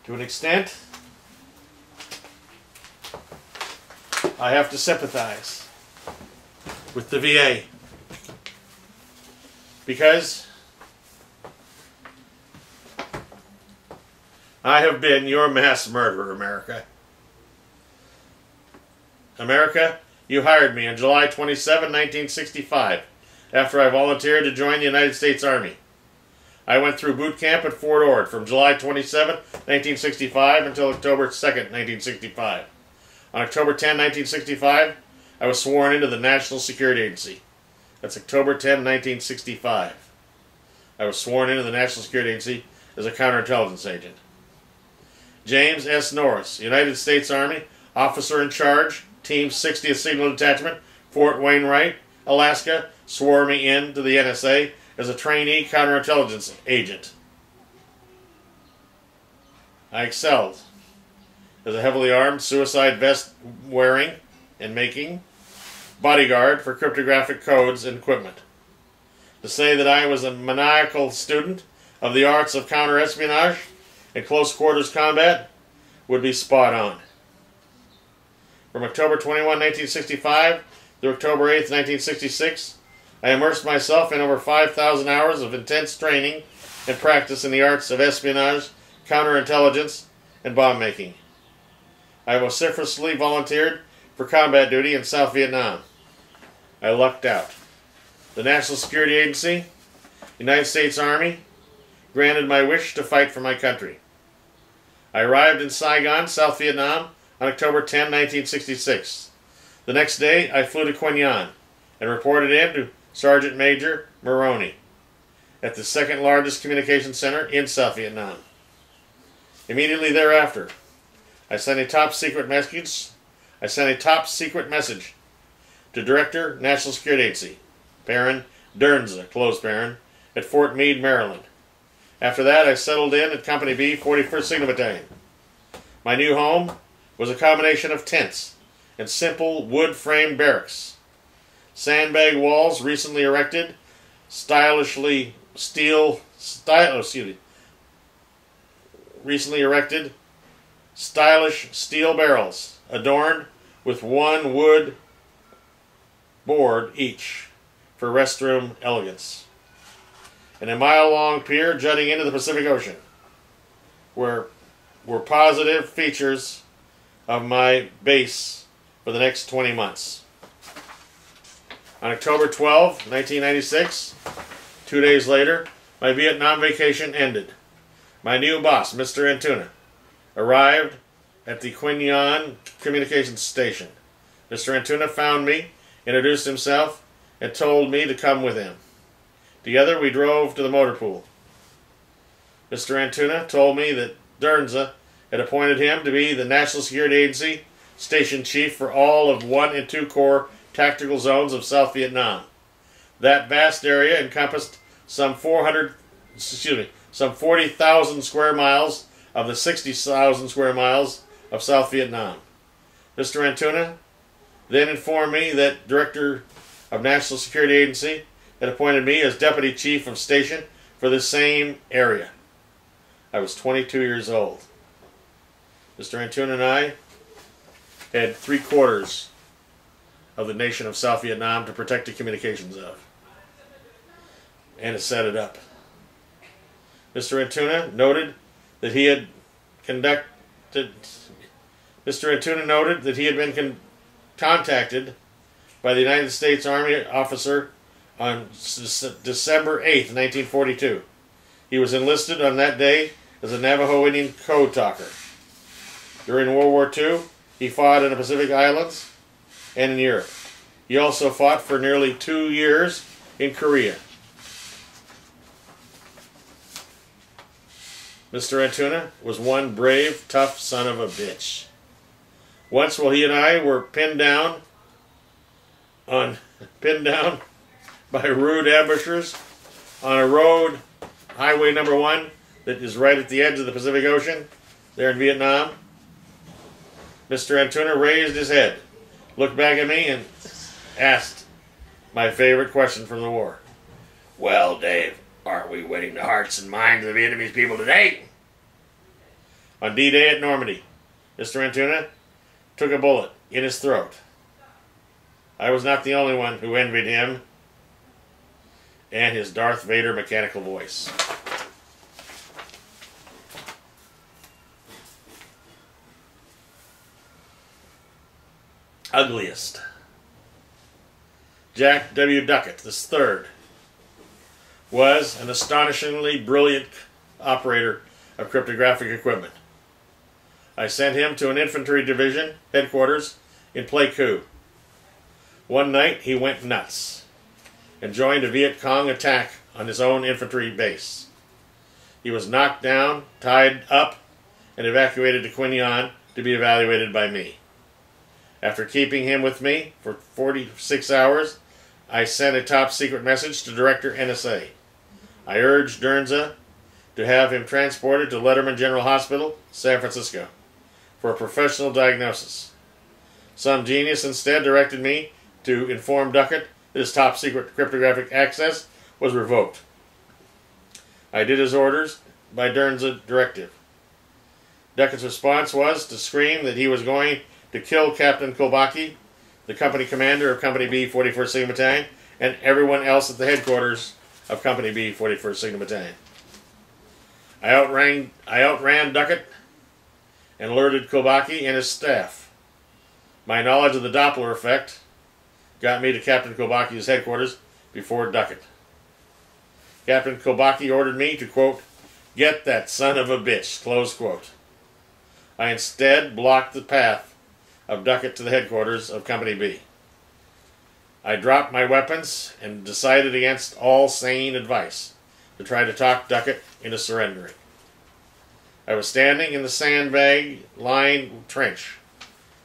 To an extent, I have to sympathize with the VA because I have been your mass murderer, America. America, you hired me on July 27, 1965, after I volunteered to join the United States Army. I went through boot camp at Fort Ord from July 27, 1965 until October 2, 1965. On October 10, 1965, I was sworn into the National Security Agency. That's October 10, 1965. I was sworn into the National Security Agency as a counterintelligence agent. James S. Norris, United States Army, Officer in Charge, Team 60th Signal Detachment, Fort Wainwright, Alaska, swore me into the NSA as a trainee counterintelligence agent. I excelled as a heavily armed, suicide vest wearing and making bodyguard for cryptographic codes and equipment. To say that I was a maniacal student of the arts of counterespionage and close quarters combat would be spot on. From October 21, 1965 through October 8, 1966, I immersed myself in over 5,000 hours of intense training and practice in the arts of espionage, counterintelligence, and bomb making. I vociferously volunteered for combat duty in South Vietnam. I lucked out. The National Security Agency, United States Army, granted my wish to fight for my country. I arrived in Saigon, South Vietnam, on October 10, 1966. The next day, I flew to Quy Nhon and reported in to Sergeant Major Maroney at the second largest communications center in South Vietnam. Immediately thereafter, I sent a top secret message to Director, National Security Agency, Baron Dernza, close Baron, at Fort Meade, Maryland. After that, I settled in at Company B, 41st Signal Battalion. My new home was a combination of tents and simple wood-framed sandbag walls recently erected, stylish steel barrels adorned with one wood board each for restroom elegance, and a mile-long pier jutting into the Pacific Ocean were positive features of my base for the next 20 months. On October 12, 1996, 2 days later, my Vietnam vacation ended. My new boss, Mr. Antuna, arrived at the Quy Nhon communications station. Mr. Antuna found me, introduced himself, and told me to come with him. Together we drove to the motor pool. Mr. Antuna told me that Dernza had appointed him to be the National Security Agency station chief for all of 1 and 2 Corps tactical zones of South Vietnam. That vast area encompassed some 40,000 square miles of the 60,000 square miles of South Vietnam. Mr. Antuna then informed me that Director of National Security Agency had appointed me as Deputy Chief of Station for the same area. I was 22 years old. Mr. Antuna and I had 3/4 of the nation of South Vietnam to protect the communications of, and to set it up. Mr. Antuna noted that he had been contacted by the United States Army officer on December 8, 1942. He was enlisted on that day as a Navajo Indian code talker. During World War II, he fought in the Pacific Islands and in Europe. He also fought for nearly 2 years in Korea. Mr. Antuna was one brave, tough son of a bitch. Once while he and I were pinned down by rude ambushers on a road, Highway number 1, that is right at the edge of the Pacific Ocean, there in Vietnam, Mr. Antuna raised his head, looked back at me, and asked my favorite question from the war. "Well, Dave, aren't we winning the hearts and minds of the Vietnamese people today?" On D-Day at Normandy, Mr. Antuna took a bullet in his throat I was not the only one who envied him and his Darth Vader mechanical voice. Ugliest. Jack W. Duckett III was an astonishingly brilliant operator of cryptographic equipment. I sent him to an infantry division headquarters in Pleiku. One night he went nuts and joined a Viet Cong attack on his own infantry base. He was knocked down, tied up, and evacuated to Quy Nhon to be evaluated by me. After keeping him with me for 46 hours, I sent a top-secret message to Director NSA. I urged Dernza to have him transported to Letterman General Hospital, San Francisco, for a professional diagnosis. Some genius instead directed me to inform Duckett that his top-secret cryptographic access was revoked. I did as orders by Dernza directive. Duckett's response was to scream that he was going to kill Captain Kulbaki, the company commander of Company B, 41st Sigma Battalion, and everyone else at the headquarters of Company B, 41st Sigma Battalion. I outran Duckett and alerted Kulbaki and his staff. My knowledge of the Doppler effect got me to Captain Kulbaki's headquarters before Duckett. Captain Kulbaki ordered me to, quote, "get that son of a bitch," close quote. I instead blocked the path of Duckett to the headquarters of Company B. I dropped my weapons and decided against all sane advice to try to talk Duckett into surrendering. I was standing in the sandbag-lined trench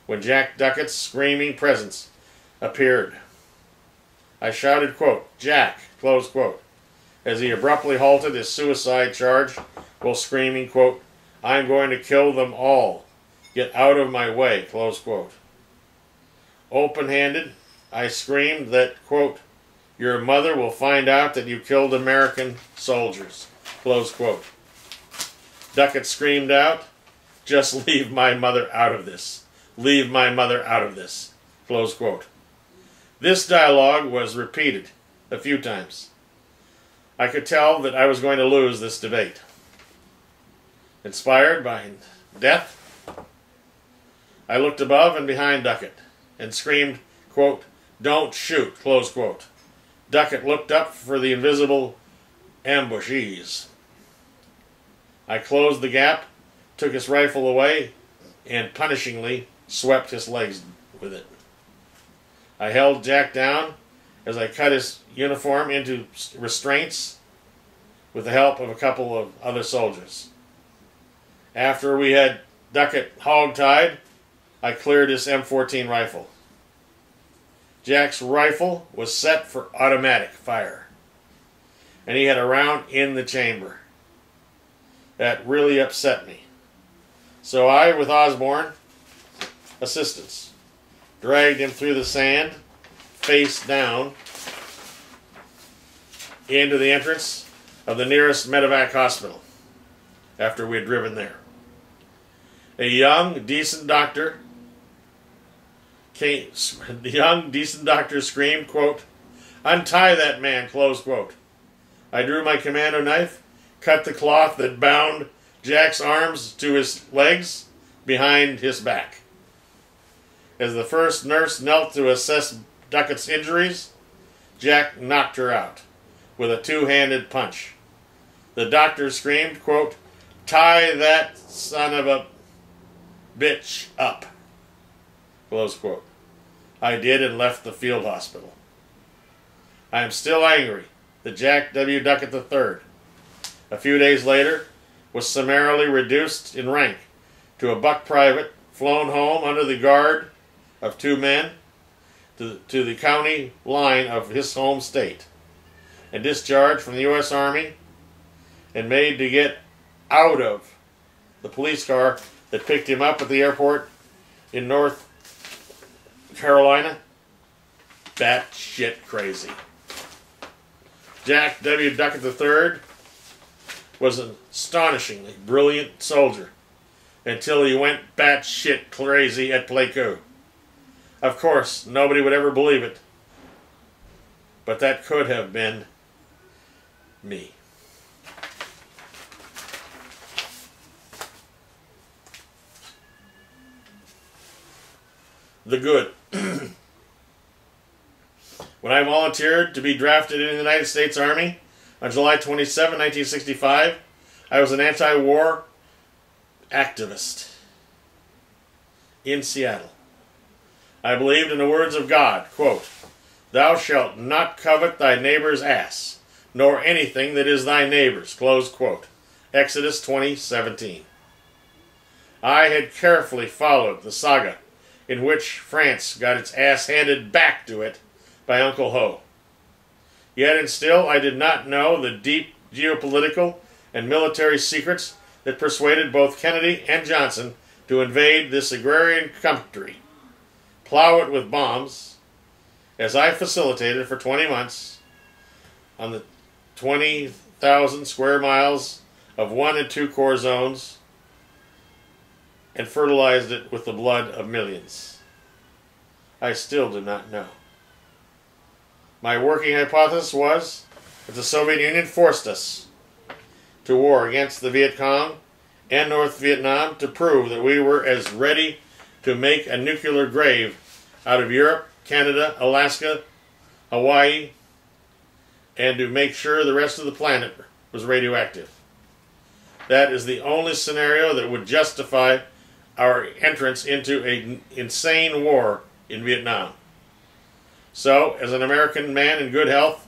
when Jack Duckett's screaming presence appeared. I shouted, quote, "Jack," close quote, as he abruptly halted his suicide charge while screaming, quote, "I'm going to kill them all. Get out of my way," close quote. Open-handed, I screamed that, quote, "your mother will find out that you killed American soldiers," close quote. Duckett screamed out, "just leave my mother out of this. Leave my mother out of this," close quote. This dialogue was repeated a few times. I could tell that I was going to lose this debate. Inspired by death, I looked above and behind Duckett and screamed, quote, "don't shoot," close quote. Duckett looked up for the invisible ambushees. I closed the gap, took his rifle away, and punishingly swept his legs with it. I held Jack down as I cut his uniform into restraints with the help of a couple of other soldiers. After we had Duckett hog-tied, I cleared his M14 rifle. Jack's rifle was set for automatic fire, and he had a round in the chamber. That really upset me. So I, with Osborne assistance, dragged him through the sand, face down, into the entrance of the nearest medevac hospital after we had driven there. A young, decent doctor screamed, quote, "untie that man," close quote. I drew my commando knife, cut the cloth that bound Jack's arms to his legs behind his back. As the first nurse knelt to assess Duckett's injuries, Jack knocked her out with a two-handed punch. The doctor screamed, quote, "tie that son of a bitch up," close quote. I did and left the field hospital. I am still angry that Jack W. Duckett III, a few days later, was summarily reduced in rank to a buck private, flown home under the guard of two men to the county line of his home state, and discharged from the U.S. Army and made to get out of the police car that picked him up at the airport in North Carolina. Batshit crazy. Jack W. Duckett III was an astonishingly brilliant soldier until he went batshit crazy at Pleiku. Of course, nobody would ever believe it, but that could have been me. The good. When I volunteered to be drafted in the United States Army on July 27, 1965, I was an anti-war activist in Seattle. I believed in the words of God, quote, "Thou shalt not covet thy neighbor's ass, nor anything that is thy neighbor's," close quote. Exodus 20:17. I had carefully followed the saga in which France got its ass handed back to it by Uncle Ho. Yet and still I did not know the deep geopolitical and military secrets that persuaded both Kennedy and Johnson to invade this agrarian country, plow it with bombs, as I facilitated for 20 months on the 20,000 square miles of 1 and 2 corps zones, and fertilized it with the blood of millions. I still do not know. My working hypothesis was that the Soviet Union forced us to war against the Viet Cong and North Vietnam to prove that we were as ready to make a nuclear grave out of Europe, Canada, Alaska, Hawaii, and to make sure the rest of the planet was radioactive. That is the only scenario that would justify our entrance into an insane war in Vietnam. So, as an American man in good health,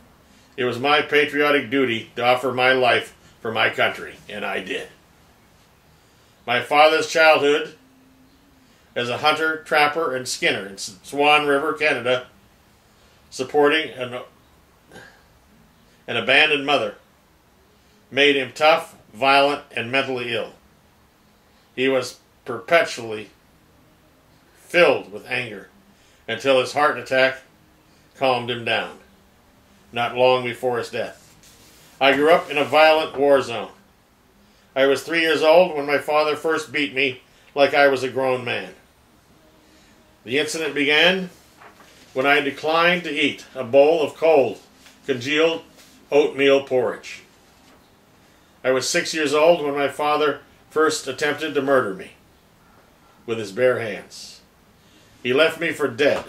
it was my patriotic duty to offer my life for my country, and I did. My father's childhood as a hunter, trapper, and skinner in Swan River, Canada, supporting an abandoned mother, made him tough, violent, and mentally ill. He was perpetually filled with anger until his heart attack calmed him down, not long before his death. I grew up in a violent war zone. I was 3 years old when my father first beat me like I was a grown man. The incident began when I declined to eat a bowl of cold, congealed oatmeal porridge. I was 6 years old when my father first attempted to murder me with his bare hands. He left me for dead.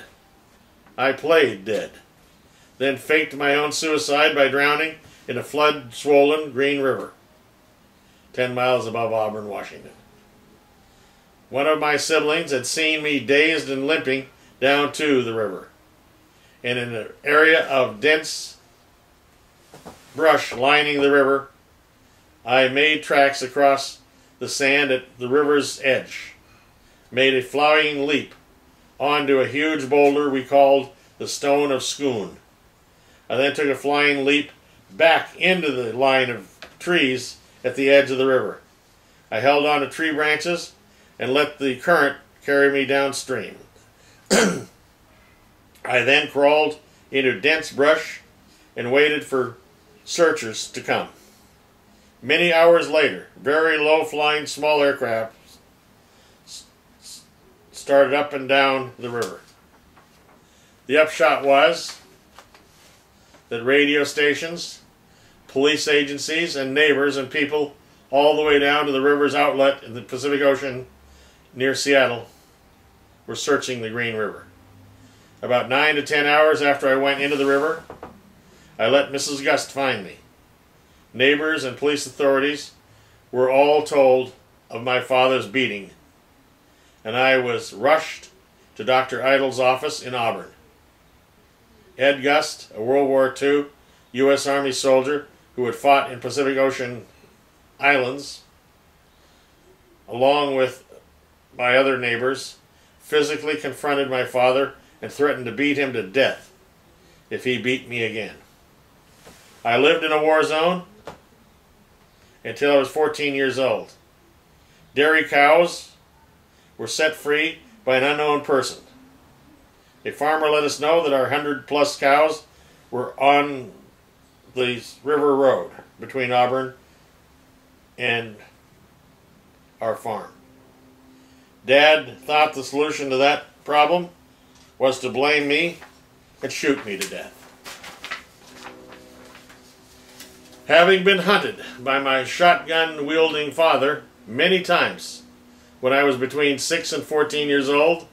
I played dead, then faked my own suicide by drowning in a flood-swollen Green River, 10 miles above Auburn, Washington. One of my siblings had seen me dazed and limping down to the river, and in an area of dense brush lining the river, I made tracks across the sand at the river's edge, made a flying leap onto a huge boulder we called the Stone of Schoon. I then took a flying leap back into the line of trees at the edge of the river. I held on to tree branches and let the current carry me downstream. I then crawled into dense brush and waited for searchers to come. Many hours later, very low-flying small aircraft started up and down the river. The upshot was that radio stations, police agencies, and neighbors and people all the way down to the river's outlet in the Pacific Ocean near Seattle were searching the Green River. About 9 to 10 hours after I went into the river, I let Mrs. Gust find me. Neighbors and police authorities were all told of my father's beating, and I was rushed to Dr. Idle's office in Auburn. Ed Gust, a World War II U.S. Army soldier who had fought in Pacific Ocean islands, along with my other neighbors, physically confronted my father and threatened to beat him to death if he beat me again. I lived in a war zone until I was 14 years old. Dairy cows were set free by an unknown person. A farmer let us know that our 100-plus cows were on the river road between Auburn and our farm. Dad thought the solution to that problem was to blame me and shoot me to death. Having been hunted by my shotgun-wielding father many times when I was between 6 and 14 years old,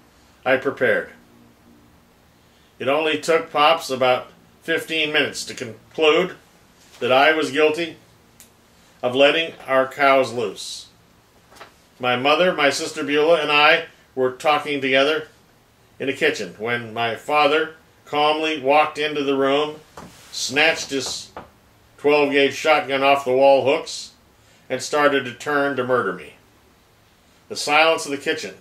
I prepared. It only took Pops about 15 minutes to conclude that I was guilty of letting our cows loose. My mother, my sister Beulah, and I were talking together in the kitchen when my father calmly walked into the room, snatched his 12-gauge shotgun off the wall hooks, and started to turn to murder me. The silence of the kitchen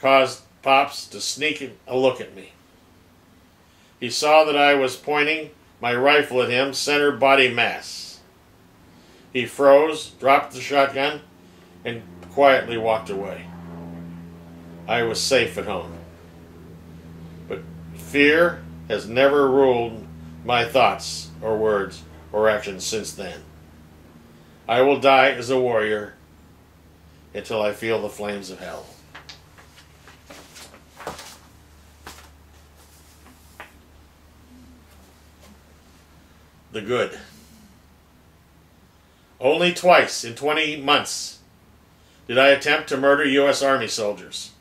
caused Pops to sneak a look at me. He saw that I was pointing my rifle at him, center body mass. He froze, dropped the shotgun, and quietly walked away. I was safe at home. But fear has never ruled my thoughts or words or actions since then. I will die as a warrior until I feel the flames of hell. The good. Only twice in 20 months did I attempt to murder U.S. Army soldiers.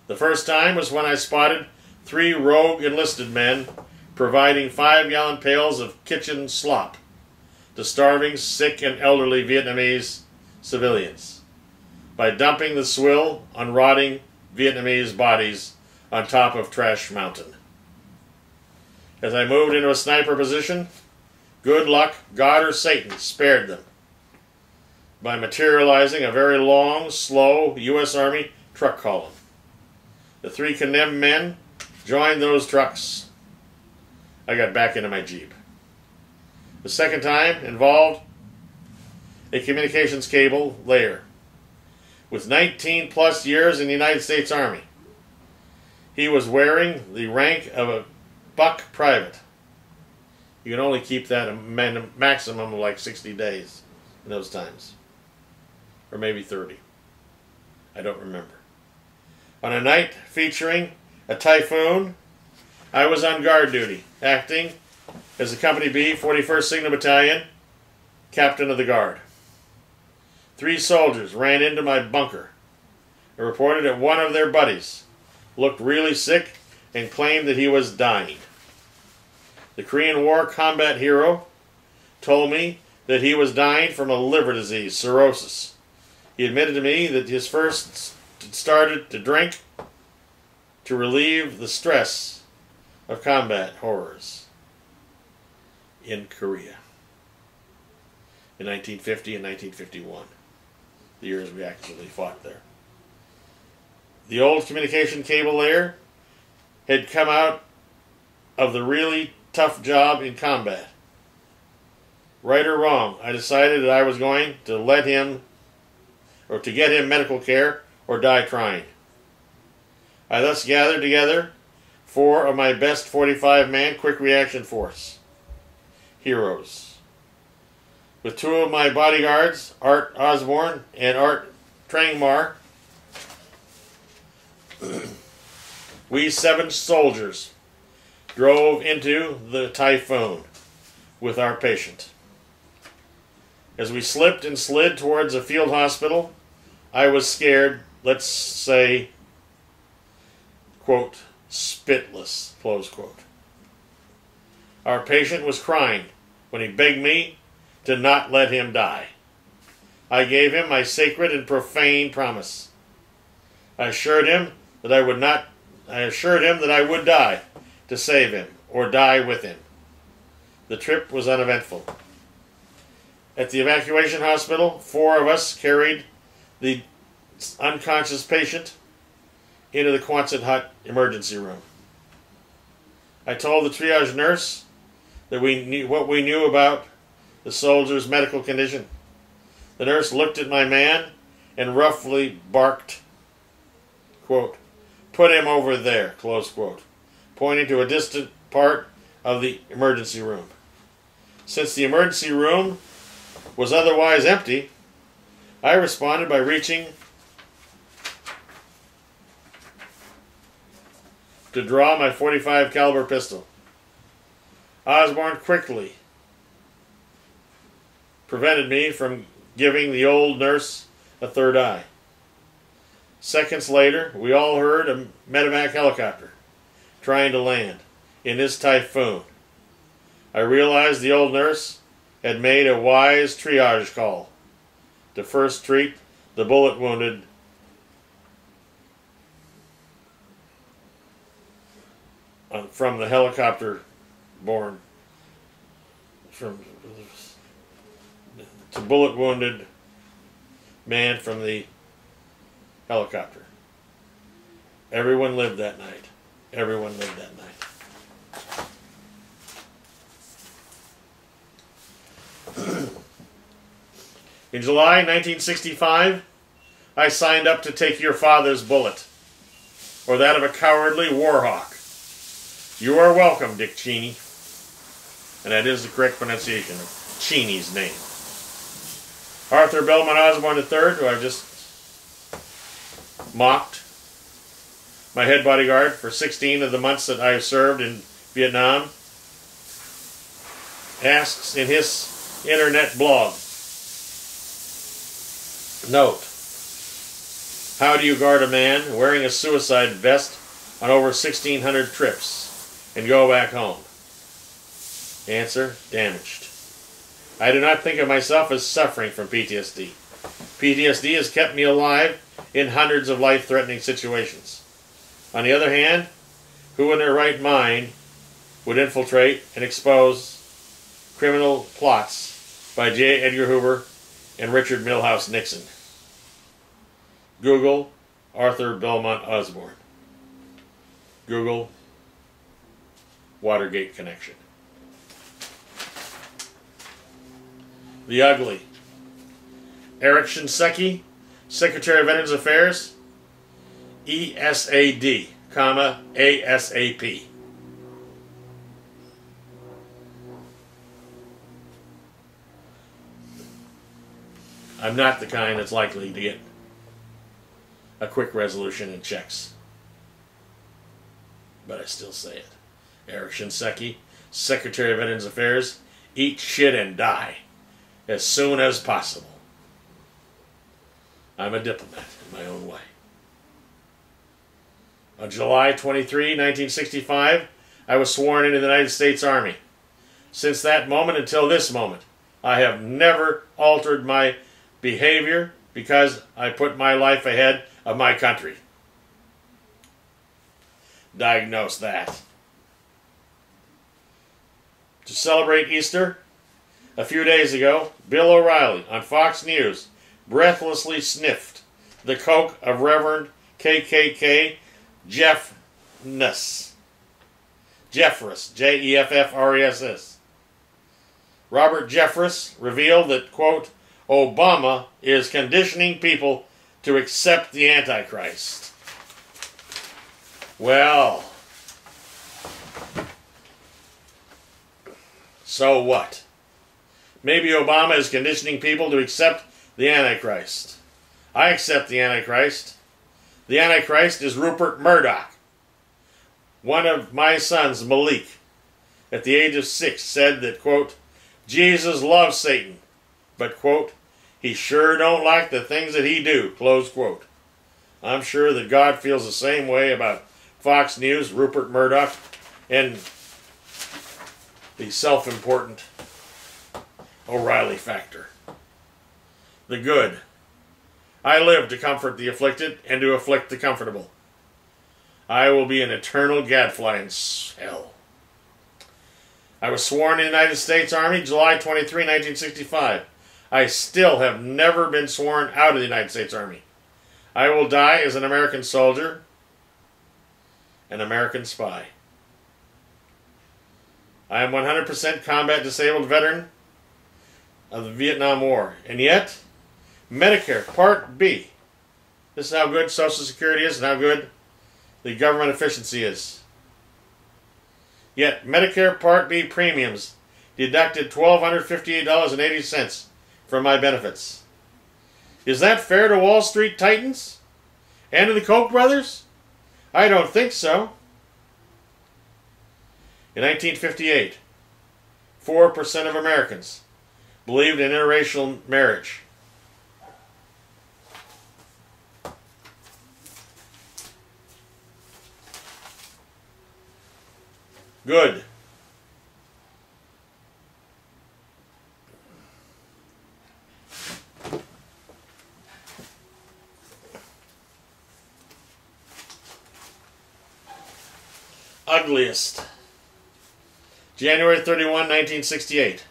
The first time was when I spotted 3 rogue enlisted men providing 5-gallon pails of kitchen slop to starving, sick, and elderly Vietnamese civilians by dumping the swill on rotting Vietnamese bodies on top of Trash Mountain. As I moved into a sniper position, good luck, God or Satan, spared them by materializing a very long, slow U.S. Army truck column. The 3 condemned men joined those trucks. I got back into my Jeep. The second time involved a communications cable layer. With 19 plus years in the United States Army, he was wearing the rank of a buck private. You can only keep that a maximum of like 60 days in those times. Or maybe 30. I don't remember. On a night featuring a typhoon, I was on guard duty, acting as the Company B, 41st Signal Battalion, captain of the guard. 3 soldiers ran into my bunker and reported that one of their buddies looked really sick and claimed that he was dying. The Korean War combat hero told me that he was dying from a liver disease, cirrhosis. He admitted to me that his first started to drink to relieve the stress of combat horrors in Korea in 1950 and 1951, the years we actually fought there. The old communication cable layer had come out of the really tough job in combat. Right or wrong, I decided that I was going to let him, or to get him medical care, or die trying. I thus gathered together 4 of my best 45-man quick reaction force heroes. With 2 of my bodyguards, Art Osborne and Art Trangmar, we 7 soldiers drove into the typhoon with our patient. As we slipped and slid towards a field hospital, I was scared, let's say, quote, spitless, close quote. Our patient was crying when he begged me to not let him die. I gave him my sacred and profane promise. I assured him that I would die to save him, or die with him. The trip was uneventful. At the evacuation hospital, 4 of us carried the unconscious patient into the Quonset hut emergency room. I told the triage nurse that we knew what we knew about the soldier's medical condition. The nurse looked at my man and roughly barked, quote, "Put him over there," close quote, pointing to a distant part of the emergency room. Since the emergency room was otherwise empty, I responded by reaching to draw my .45 caliber pistol. Osborne quickly prevented me from giving the old nurse a third eye. Seconds later, we all heard a medevac helicopter trying to land in this typhoon. I realized the old nurse had made a wise triage call to first treat the bullet wounded from the helicopter borne to bullet wounded man from the helicopter. Everyone lived that night. Everyone lived that night. In July 1965, I signed up to take your father's bullet, or that of a cowardly warhawk. You are welcome, Dick Cheney. And that is the correct pronunciation of Cheney's name. Arthur Belmont Osborne III, who I've just mocked, my head bodyguard for 16 of the months that I have served in Vietnam, asks in his internet blog, note, how do you guard a man wearing a suicide vest on over 1,600 trips and go back home? Answer, damaged. I do not think of myself as suffering from PTSD. PTSD has kept me alive in hundreds of life-threatening situations. On the other hand, who in their right mind would infiltrate and expose criminal plots by J. Edgar Hoover and Richard Milhous Nixon? Google Arthur Belmont Osborne. Google Watergate connection. The ugly. Eric Shinseki, Secretary of Veterans Affairs, ESAD, comma, ASAP. I'm not the kind that's likely to get a quick resolution in checks. But I still say it. Eric Shinseki, Secretary of Veterans Affairs, eat shit and die as soon as possible. I'm a diplomat in my own way. On July 23, 1965, I was sworn into the United States Army. Since that moment until this moment, I have never altered my behavior because I put my life ahead of my country. Diagnose that. To celebrate Easter, a few days ago, Bill O'Reilly on Fox News breathlessly sniffed the coke of Reverend KKK Jeffress, Jeffress, Robert Jeffress revealed that, quote, Obama is conditioning people to accept the Antichrist. Well, so what? Maybe Obama is conditioning people to accept the Antichrist. I accept the Antichrist. The Antichrist is Rupert Murdoch. One of my sons, Malik, at the age of 6, said that, quote, Jesus loves Satan, but, quote, he sure don't like the things that he do, close quote. I'm sure that God feels the same way about Fox News, Rupert Murdoch, and the self-important O'Reilly factor. The good. I live to comfort the afflicted and to afflict the comfortable. I will be an eternal gadfly in hell. I was sworn in the United States Army July 23, 1965. I still have never been sworn out of the United States Army. I will die as an American soldier, an American spy. I am 100% combat disabled veteran of the Vietnam War. And yet, Medicare Part B. This is how good Social Security is and how good the government efficiency is. Yet, Medicare Part B premiums deducted $1,258.80 from my benefits. Is that fair to Wall Street titans? And to the Koch brothers? I don't think so. In 1958, 4% of Americans believed in interracial marriage. Good. Ugliest. January 31, 1968.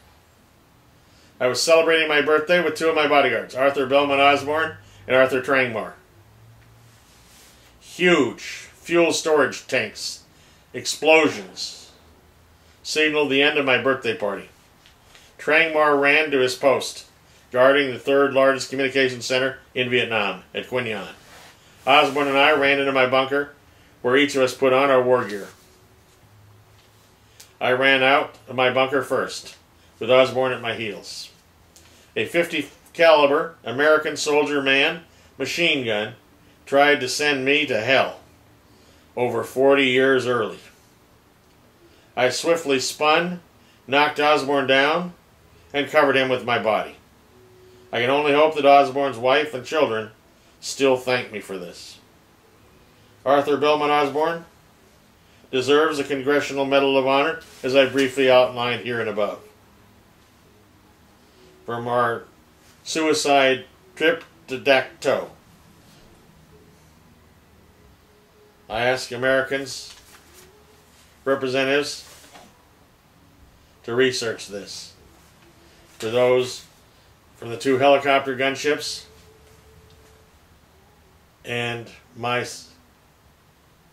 I was celebrating my birthday with two of my bodyguards, Arthur Belmont Osborne and Arthur Trangmar. Huge fuel storage tanks, explosions, signaled the end of my birthday party. Trangmar ran to his post, guarding the third largest communications center in Vietnam, at Quy Nhon. Osborne and I ran into my bunker, where each of us put on our war gear. I ran out of my bunker first, with Osborne at my heels. A .50 caliber American soldier man machine gun tried to send me to hell, over 40 years early. I swiftly spun, knocked Osborne down, and covered him with my body. I can only hope that Osborne's wife and children still thank me for this. Arthur Belmont Osborne deserves a Congressional Medal of Honor, as I briefly outlined here and above. From our suicide trip to Dak To, I ask Americans, representatives, to research this. For those from the two helicopter gunships and my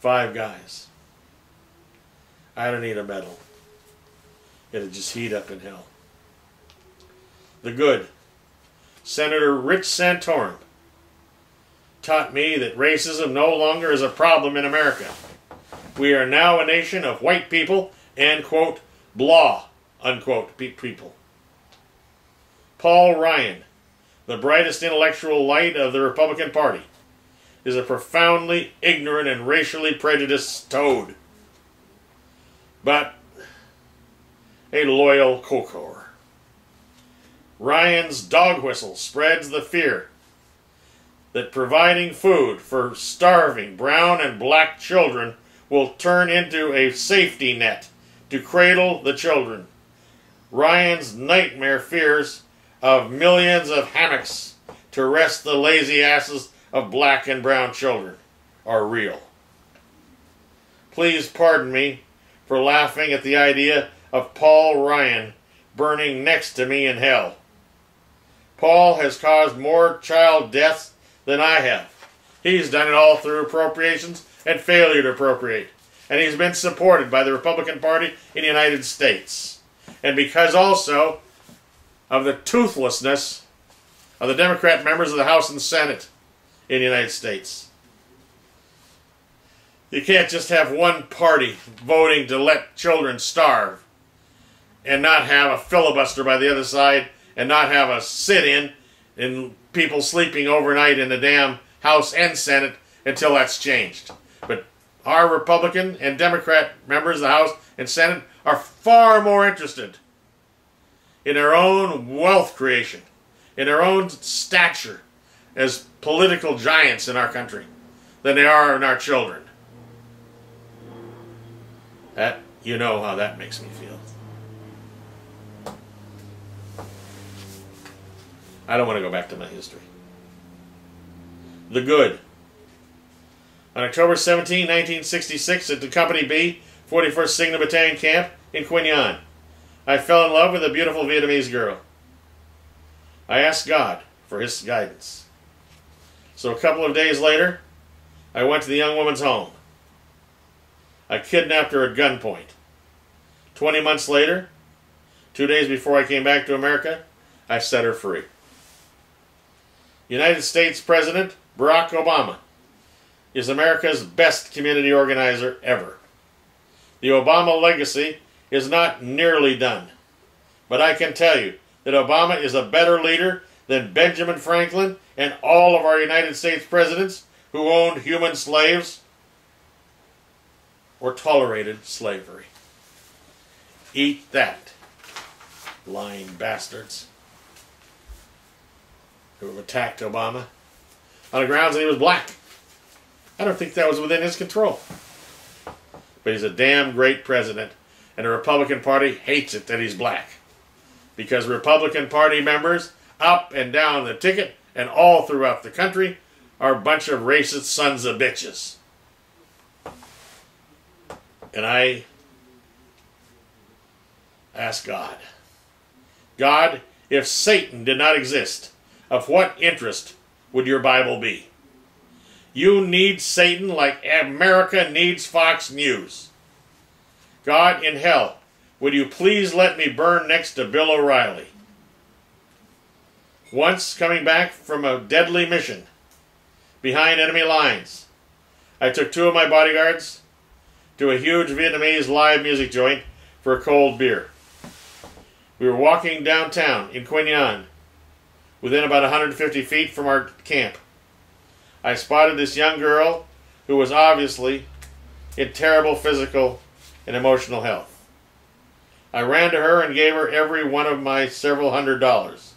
5 guys. I don't need a medal. It'll just heat up in hell. The good. Senator Rich Santorum taught me that racism no longer is a problem in America. We are now a nation of white people and, quote, blah, unquote, people. Paul Ryan, the brightest intellectual light of the Republican Party, is a profoundly ignorant and racially prejudiced toad, but a loyal kokor. Ryan's dog whistle spreads the fear that providing food for starving brown and black children will turn into a safety net to cradle the children. Ryan's nightmare fears of millions of hammocks to rest the lazy asses of black and brown children are real. Please pardon me for laughing at the idea of Paul Ryan burning next to me in hell. Paul has caused more child deaths than I have. He's done it all through appropriations and failure to appropriate. And he's been supported by the Republican Party in the United States. And because also of the toothlessness of the Democrat members of the House and Senate in the United States. You can't just have one party voting to let children starve and not have a filibuster by the other side and not have a sit-in and people sleeping overnight in the damn House and Senate until that's changed. But our Republican and Democrat members of the House and Senate are far more interested in their own wealth creation, in their own stature as political giants in our country than they are in our children. That, you know how that makes me feel. I don't want to go back to my history. The good. On October 17, 1966, at the Company B, 41st Signal Battalion Camp in Quy Nhon, I fell in love with a beautiful Vietnamese girl. I asked God for his guidance. So a couple of days later, I went to the young woman's home. I kidnapped her at gunpoint. 20 months later, 2 days before I came back to America, I set her free. United States President Barack Obama is America's best community organizer ever. The Obama legacy is not nearly done, but I can tell you that Obama is a better leader than Benjamin Franklin and all of our United States presidents who owned human slaves or tolerated slavery. Eat that, lying bastards who have attacked Obama on the grounds that he was black. I don't think that was within his control. But he's a damn great president, and the Republican Party hates it that he's black. Because Republican Party members up and down the ticket and all throughout the country are a bunch of racist sons of bitches. And I ask God, God, if Satan did not exist, of what interest would your Bible be? You need Satan like America needs Fox News. God in hell, would you please let me burn next to Bill O'Reilly? Once coming back from a deadly mission behind enemy lines, I took 2 of my bodyguards to a huge Vietnamese live music joint for a cold beer. We were walking downtown in Quy Nhon, within about 150 feet from our camp. I spotted this young girl who was obviously in terrible physical and emotional health. I ran to her and gave her every one of my several $100s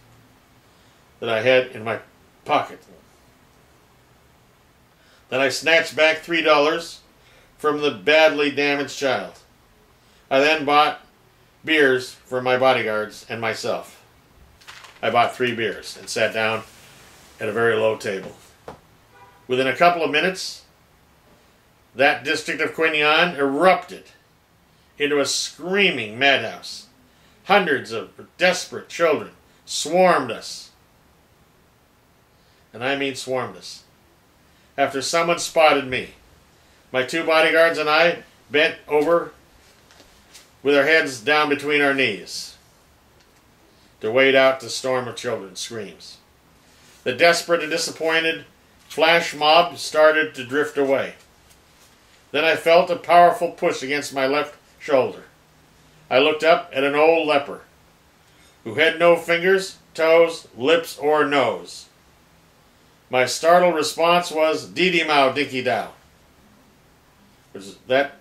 that I had in my pocket. Then I snatched back $3 from the badly damaged child. I then bought beers for my bodyguards and myself. I bought 3 beers and sat down at a very low table. Within a couple of minutes, that district of Quy Nhon erupted into a screaming madhouse. Hundreds of desperate children swarmed us. And I mean swarmed us. After someone spotted me, my 2 bodyguards and I bent over with our heads down between our knees to wait out the storm of children's screams. The desperate and disappointed flash mob started to drift away. Then I felt a powerful push against my left shoulder. I looked up at an old leper who had no fingers, toes, lips, or nose. My startled response was Didi Mao Dinky Dao. That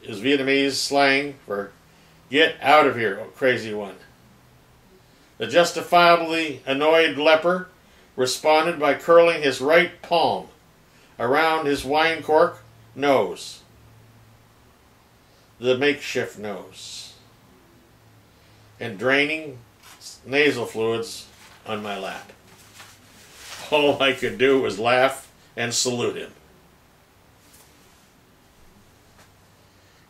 is Vietnamese slang for get out of here, oh crazy one. The justifiably annoyed leper responded by curling his right palm around his wine cork nose, the makeshift nose, and draining nasal fluids on my lap. All I could do was laugh and salute him.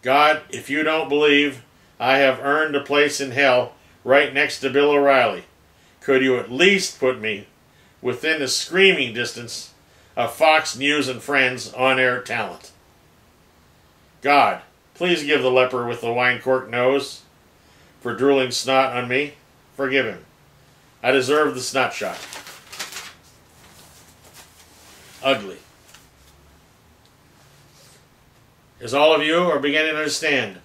God, if you don't believe I have earned a place in hell right next to Bill O'Reilly, could you at least put me within the screaming distance of Fox News and Friends on-air talent? God, please give the leper with the wine cork nose for drooling snot on me. Forgive him. I deserve the snot shot. Ugly. As all of you are beginning to understand,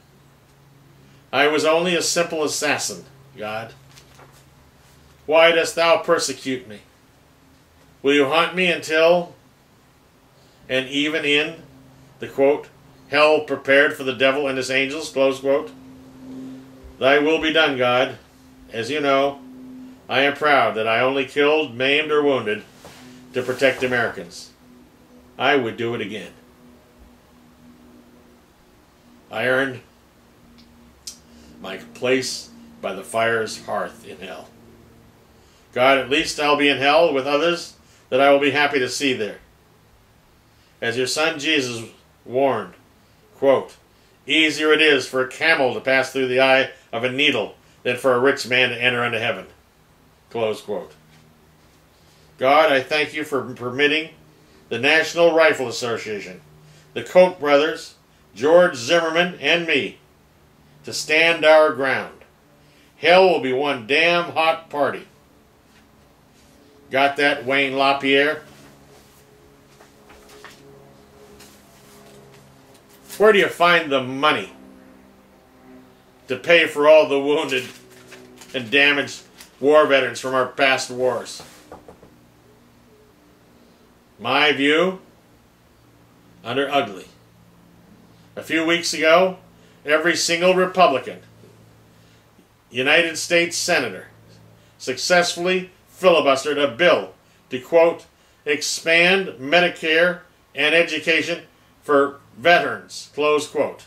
I was only a simple assassin, God. Why dost thou persecute me? Will you haunt me until, and even in, the quote, hell prepared for the devil and his angels, close quote? Thy will be done, God. As you know, I am proud that I only killed, maimed, or wounded to protect Americans. I would do it again. I earned my place by the fire's hearth in hell. God, at least I'll be in hell with others that I will be happy to see there. As your son Jesus warned, quote, easier it is for a camel to pass through the eye of a needle than for a rich man to enter into heaven. Close quote. God, I thank you for permitting the National Rifle Association, the Koch brothers, George Zimmerman, and me to stand our ground. Hell will be one damn hot party. Got that, Wayne LaPierre? Where do you find the money to pay for all the wounded and damaged war veterans from our past wars? My view, under ugly. A few weeks ago, every single Republican United States senator successfully filibustered a bill to, quote, expand Medicare and education for veterans, close quote.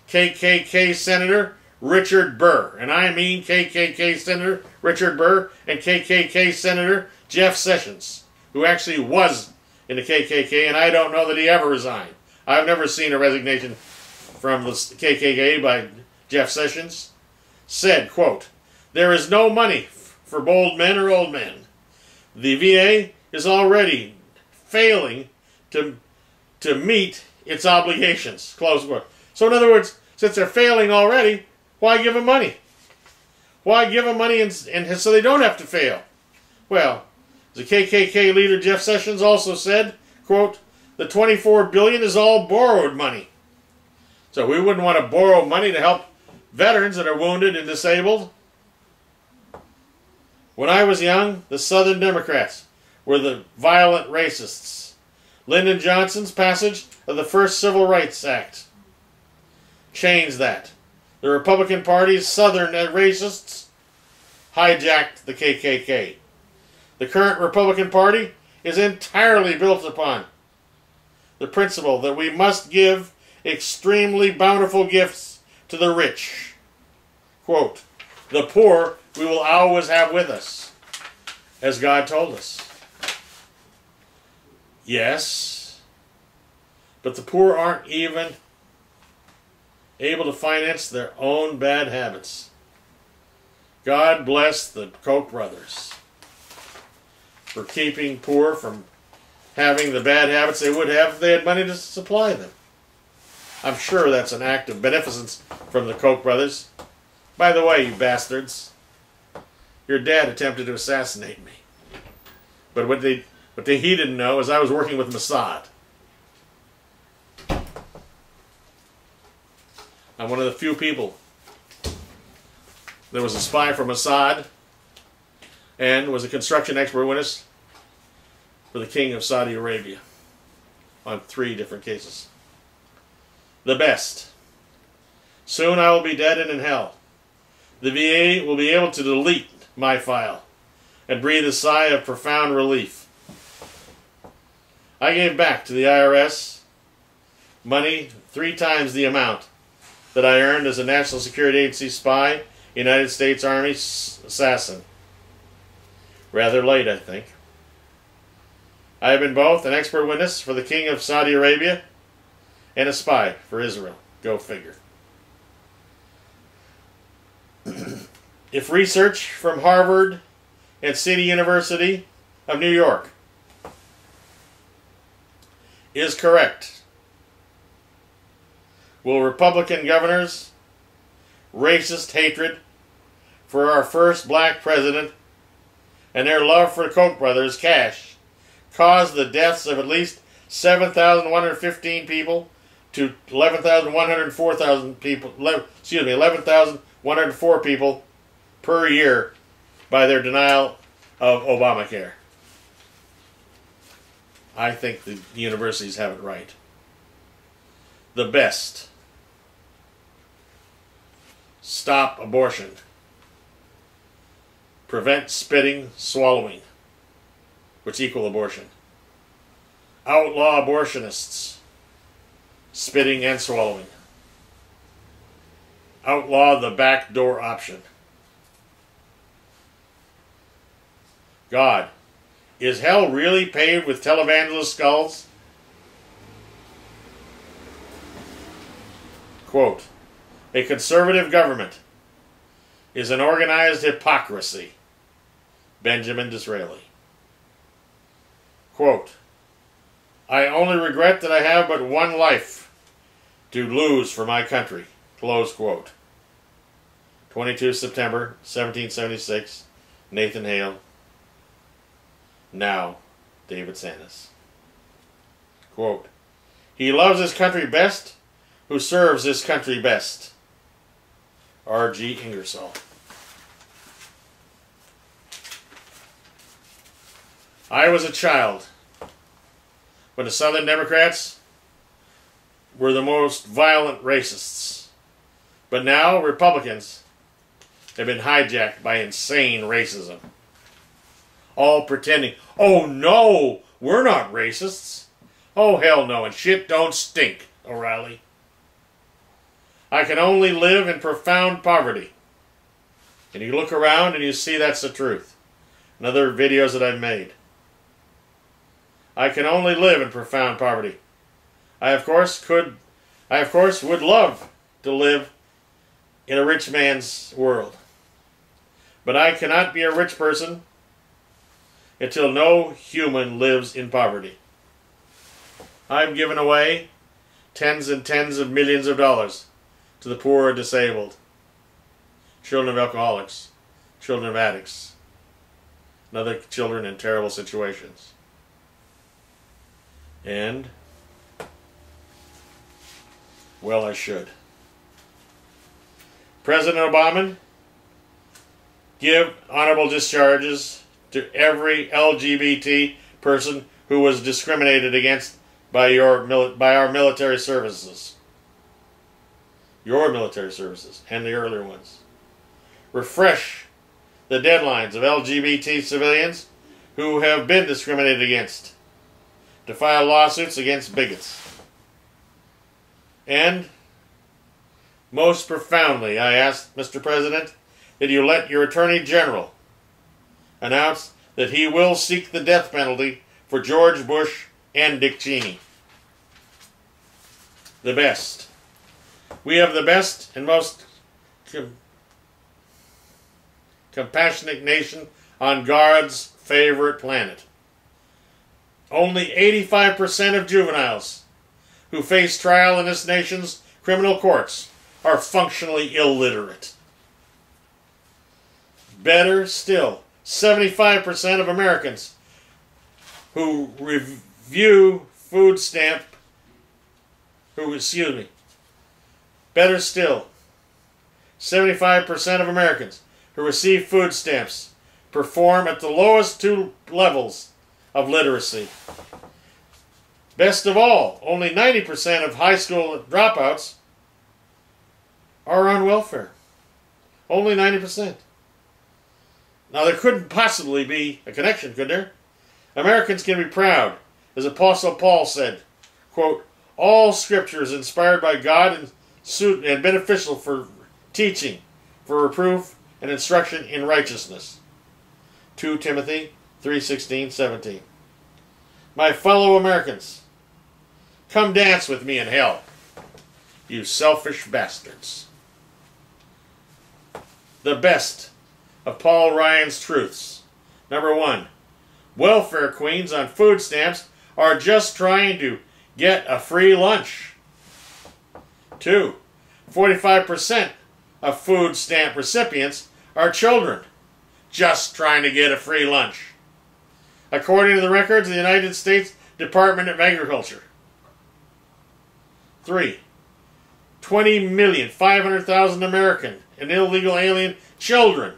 KKK Senator Richard Burr, and I mean KKK Senator Richard Burr and KKK Senator Jeff Sessions, who actually was in the KKK, and I don't know that he ever resigned. I've never seen a resignation from the KKK by Jeff Sessions, said, quote, there is no money for bold men or old men. The VA is already failing to meet its obligations, close quote. So in other words, since they're failing already, why give them money? Why give them money and so they don't have to fail? Well, the KKK leader Jeff Sessions also said, quote, the $24 billion is all borrowed money. So we wouldn't want to borrow money to help veterans that are wounded and disabled. When I was young, the Southern Democrats were the violent racists. Lyndon Johnson's passage of the first Civil Rights Act changed that. The Republican Party's Southern racists hijacked the KKK. The current Republican Party is entirely built upon the principle that we must give extremely bountiful gifts to the rich. Quote, the poor we will always have with us, as God told us. Yes, but the poor aren't even able to finance their own bad habits. God bless the Koch brothers for keeping poor from having the bad habits they would have if they had money to supply them. I'm sure that's an act of beneficence from the Koch brothers. By the way, you bastards, your dad attempted to assassinate me. But what he didn't know is I was working with Mossad. I'm one of the few people that was a spy for Mossad and was a construction expert witness for the King of Saudi Arabia on 3 different cases. The best. Soon I will be dead and in hell. The VA will be able to delete my file and breathe a sigh of profound relief. I gave back to the IRS money 3 times the amount that I earned as a National Security Agency spy, United States Army assassin. Rather late, I think. I have been both an expert witness for the King of Saudi Arabia and a spy for Israel. Go figure. If research from Harvard and City University of New York is correct, will Republican governors' racist hatred for our first black president and their love for Koch brothers cash cause the deaths of at least 7,115 people to 11,104 people, 11,104 people per year by their denial of Obamacare? I think the universities have it right. The best. Stop abortion. Prevent spitting, swallowing, which equal abortion. Outlaw abortionists. Spitting and swallowing. Outlaw the backdoor option. God, is hell really paved with televangelist skulls? Quote, a conservative government is an organized hypocrisy. Benjamin Disraeli. Quote, I only regret that I have but one life to lose for my country. Close quote. 22 September 1776, Nathan Hale. Now, David Sandus. Quote, he loves his country best who serves his country best. R.G. Ingersoll. I was a child when the Southern Democrats were the most violent racists. But now Republicans have been hijacked by insane racism. All pretending, oh no, we're not racists. Oh hell no, and shit don't stink, O'Reilly. I can only live in profound poverty. And you look around and you see that's the truth. And other videos that I've made. I can only live in profound poverty. I of course would love to live in a rich man's world. But I cannot be a rich person until no human lives in poverty. I've given away tens and tens of millions of dollars to the poor and disabled, children of alcoholics, children of addicts, and other children in terrible situations. And, well, I should. President Obama, give honorable discharges to every LGBT person who was discriminated against by our military services. Your military services and the earlier ones. Refresh the deadlines of LGBT civilians who have been discriminated against to file lawsuits against bigots. And, most profoundly, I ask, Mr. President, that you let your Attorney General announce that he will seek the death penalty for George Bush and Dick Cheney. The best. We have the best and most compassionate nation on God's favorite planet. Only 85% of juveniles who face trial in this nation's criminal courts are functionally illiterate. Better still, 75% of Americans who review food stamp, better still, 75% of Americans who receive food stamps perform at the lowest two levels of literacy. Best of all, only 90% of high school dropouts are on welfare. Only 90%. Now, there couldn't possibly be a connection, could there? Americans can be proud, as Apostle Paul said, quote, all scripture is inspired by God and beneficial for teaching, for reproof, and instruction in righteousness. 2 Timothy 3:16-17. My fellow Americans, come dance with me in hell, you selfish bastards. The best of Paul Ryan's truths. Number 1, welfare queens on food stamps are just trying to get a free lunch. 2, 45% of food stamp recipients are children, just trying to get a free lunch, according to the records of the United States Department of Agriculture. 3, 20,500,000 American and illegal alien children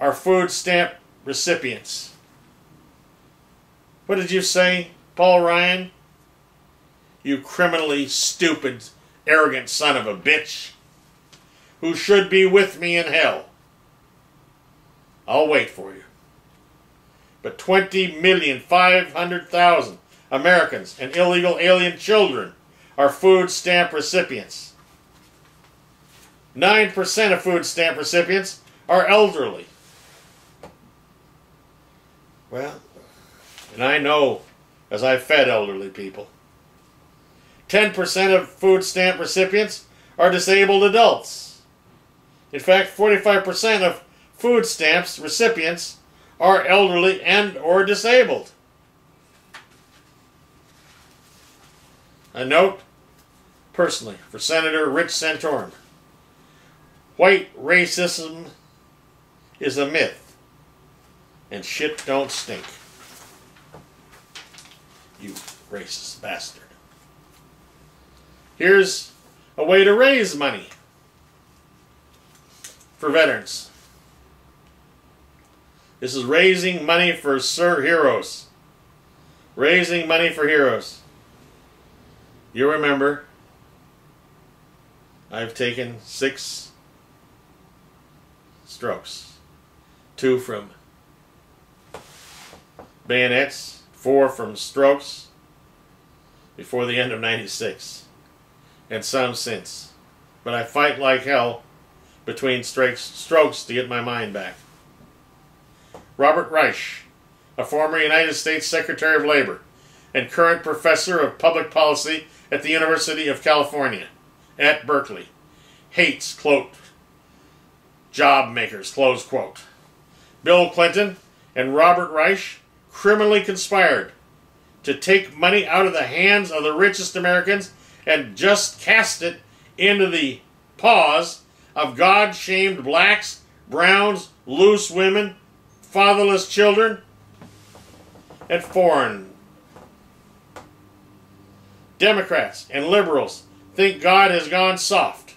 are food stamp recipients. What did you say, Paul Ryan? You criminally stupid, arrogant son of a bitch, who should be with me in hell. I'll wait for you. But 20,500,000 Americans and illegal alien children are food stamp recipients. 9% of food stamp recipients are elderly. Well, and I know, as I fed elderly people. 10% of food stamp recipients are disabled adults. In fact, 45% of food stamps recipients are elderly and or disabled. A note, personally, for Senator Rich Santorum. White racism is a myth, and shit don't stink. You racist bastard. Here's a way to raise money for veterans. This is raising money for Sir Heroes. Raising money for heroes. You remember, I've taken 6 strokes. 2 from bayonets, 4 from strokes before the end of '96, and some since. But I fight like hell between strokes to get my mind back. Robert Reich, a former United States Secretary of Labor and current professor of public policy at the University of California at Berkeley, hates, quote, job makers, close quote. Bill Clinton and Robert Reich criminally conspired to take money out of the hands of the richest Americans and just cast it into the paws of God-shamed blacks, browns, loose women, fatherless children, and foreign. Democrats and liberals think God has gone soft.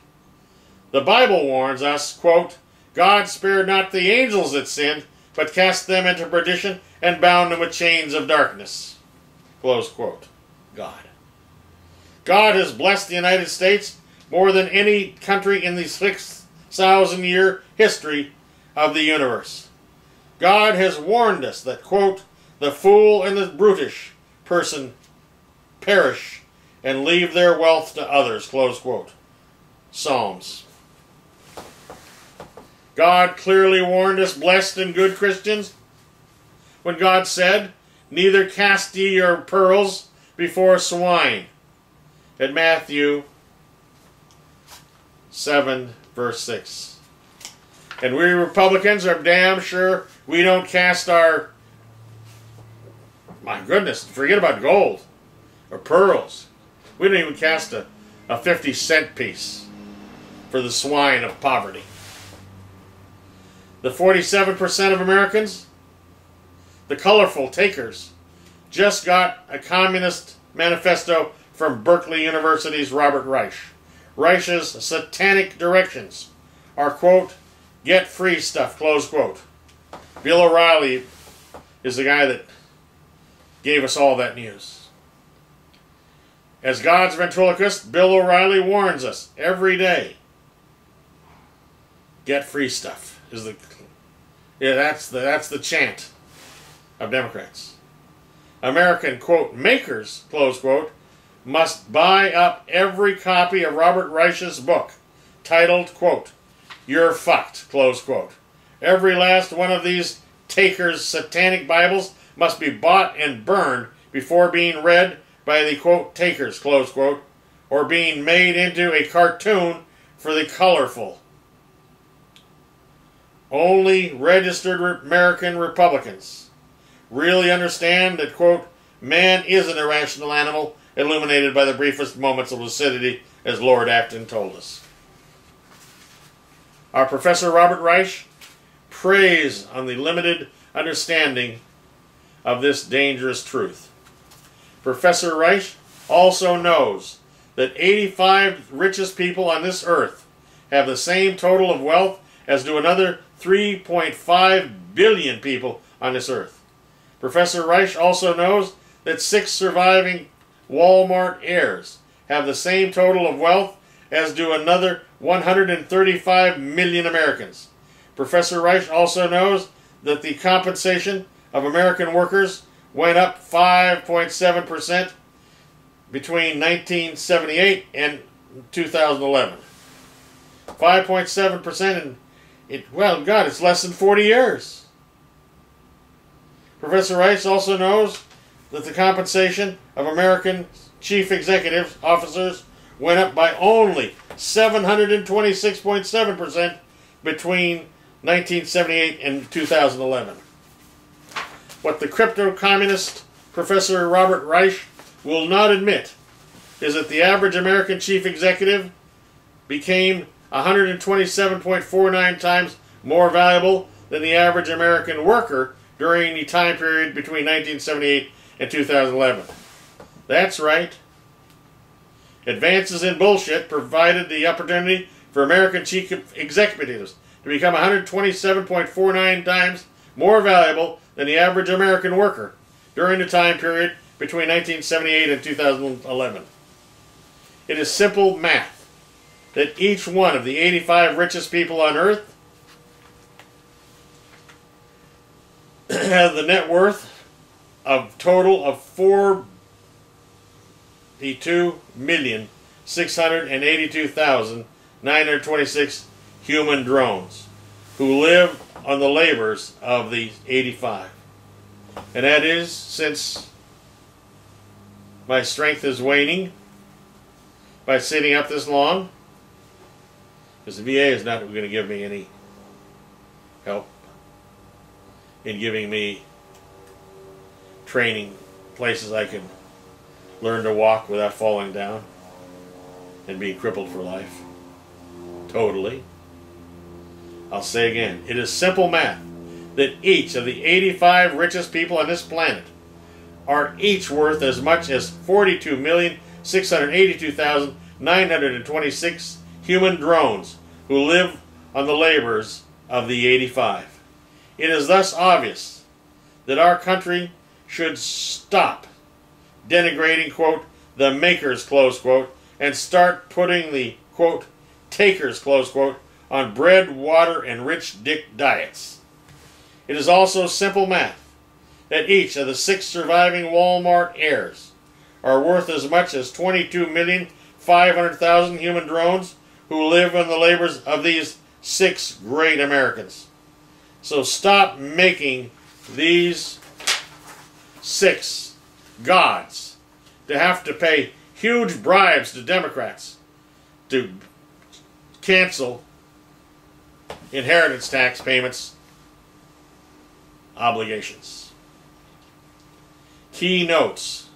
The Bible warns us, quote, God spared not the angels that sinned, but cast them into perdition and bound them with chains of darkness. Close quote. God. God has blessed the United States more than any country in the 6,000-year history of the universe. God has warned us that, quote, the fool and the brutish person perish and leave their wealth to others, close quote. Psalms. God clearly warned us, blessed and good Christians, when God said, neither cast ye your pearls before swine, at Matthew 7, verse 6. And we Republicans are damn sure we don't cast our, my goodness, forget about gold or pearls. We don't even cast a 50-cent piece for the swine of poverty. The 47% of Americans, the colorful takers, just got a communist manifesto from Berkeley University's Robert Reich. Reich's satanic directions are, quote, get free stuff, close quote. Bill O'Reilly is the guy that gave us all that news. As God's ventriloquist, Bill O'Reilly warns us every day. Get free stuff is that's the chant of Democrats. American, quote, makers, close quote, must buy up every copy of Robert Reich's book, titled, quote, You're Fucked, close quote. Every last one of these takers' satanic Bibles must be bought and burned before being read by the, quote, takers, close quote, or being made into a cartoon for the colorful. Only registered American Republicans really understand that, quote, man is an irrational animal illuminated by the briefest moments of lucidity, as Lord Acton told us. Our Professor Robert Reich preys on the limited understanding of this dangerous truth. Professor Reich also knows that 85 richest people on this earth have the same total of wealth as do another 3.5 billion people on this earth. Professor Reich also knows that 6 surviving Walmart heirs have the same total of wealth as do another 135 million Americans. Professor Reich also knows that the compensation of American workers went up 5.7% between 1978 and 2011. 5.7% well, God, it's less than 40 years. Professor Reich also knows that the compensation of American chief executive officers went up by only 726.7% between 1978 and 2011. What the crypto-communist Professor Robert Reich will not admit is that the average American chief executive became 127.49 times more valuable than the average American worker during the time period between 1978 and 2011. That's right. Advances in bullshit provided the opportunity for American chief executives to become 127.49 times more valuable than the average American worker during the time period between 1978 and 2011. It is simple math that each one of the 85 richest people on earth has the net worth of total of 42,682,926 human drones who live on the labors of the 85. And that is, since my strength is waning by sitting up this long, because the VA is not going to give me any help in giving me training, places I can learn to walk without falling down and being crippled for life. Totally. I'll say again, it is simple math that each of the 85 richest people on this planet are each worth as much as 42,682,926 human drones who live on the labors of the 85. It is thus obvious that our country should stop denigrating, quote, the makers, close quote, and start putting the, quote, takers, close quote, on bread, water, and rich dick diets. It is also simple math that each of the 6 surviving Walmart heirs are worth as much as 22,500,000 human drones who live on the labors of these 6 great Americans. So stop making these 6 gods to have to pay huge bribes to Democrats to cancel inheritance tax payments obligations. Key notes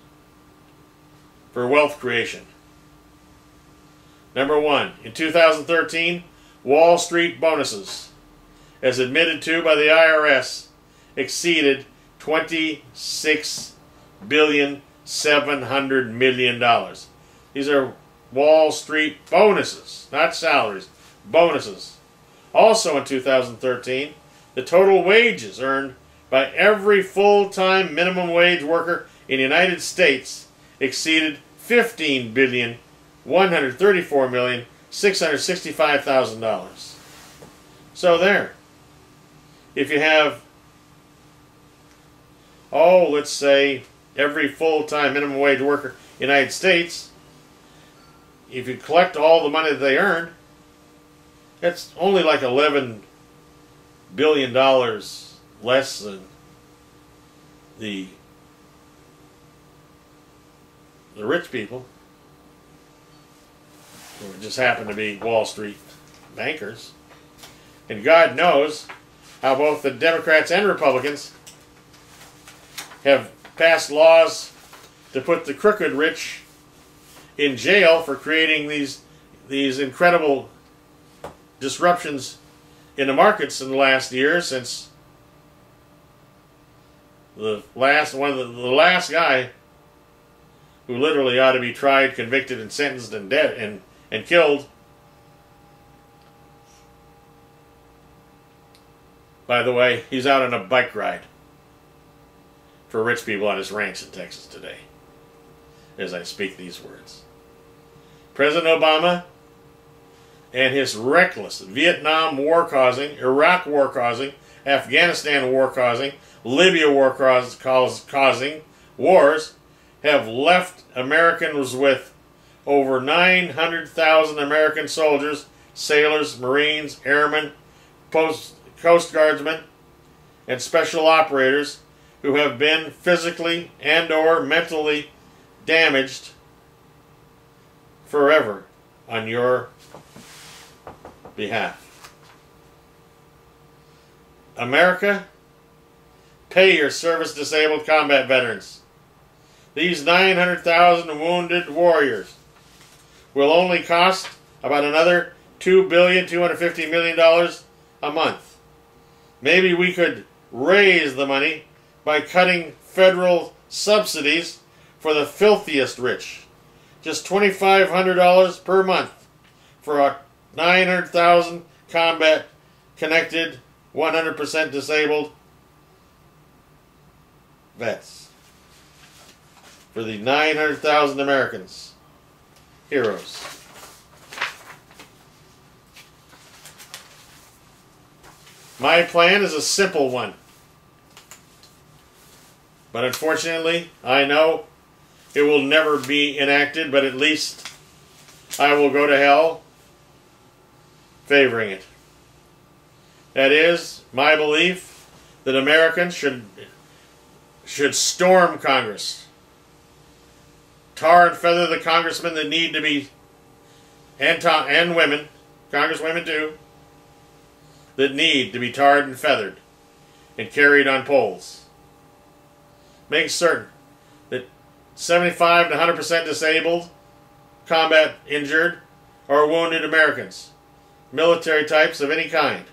for wealth creation. Number 1, in 2013, Wall Street bonuses, as admitted to by the IRS, exceeded $26,700,000,000. These are Wall Street bonuses, not salaries, bonuses. Also in 2013, the total wages earned by every full-time minimum wage worker in the United States exceeded $15,134,665,000. So there. If you have, let's say every full-time minimum wage worker in the United States, if you collect all the money that they earn, it's only like $11 billion less than the rich people, who just happen to be Wall Street bankers. And God knows how both the Democrats and Republicans have passed laws to put the crooked rich in jail for creating these incredible disruptions in the markets in the last year, since the last guy who literally ought to be tried, convicted, and sentenced and dead and killed. By the way, he's out on a bike ride for rich people on his ranch in Texas today, as I speak these words. President Obama and his reckless Vietnam war-causing, Iraq war-causing, Afghanistan war-causing, Libya war-causing wars have left Americans with over 900,000 American soldiers, sailors, Marines, airmen, Coast Guardsmen, and special operators who have been physically and/or mentally damaged forever on your behalf. America, pay your service-disabled combat veterans. These 900,000 wounded warriors will only cost about another $2,250,000,000 a month. Maybe we could raise the money by cutting federal subsidies for the filthiest rich. Just $2,500 per month for a 900,000 combat-connected, 100% disabled vets. For the 900,000 Americans, heroes. My plan is a simple one. But unfortunately, I know it will never be enacted, but at least I will go to hell favoring it. That is my belief that Americans should storm Congress, tar and feather the congressmen that need to be, and women, congresswomen too, that need to be tarred and feathered and carried on poles. Make certain that 75 to 100% disabled, combat injured, or wounded Americans, military types of any kind,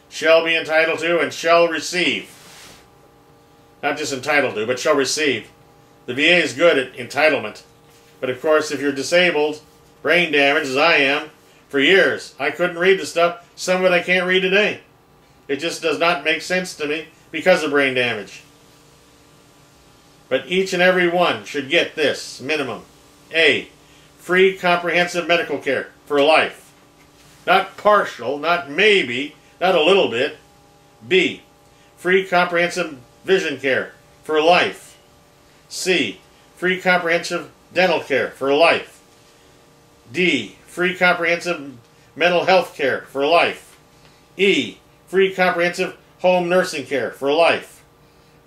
shall be entitled to and shall receive, not just entitled to, but shall receive. The VA is good at entitlement, but of course if you're disabled, brain damaged as I am, for years I couldn't read the stuff, some of it I can't read today. It just does not make sense to me because of brain damage. But each and every one should get this minimum. A, free comprehensive medical care for life. Not partial, not maybe, not a little bit. B, free comprehensive vision care for life. C, free comprehensive dental care for life. D, free comprehensive mental health care for life. E, free comprehensive home nursing care for life.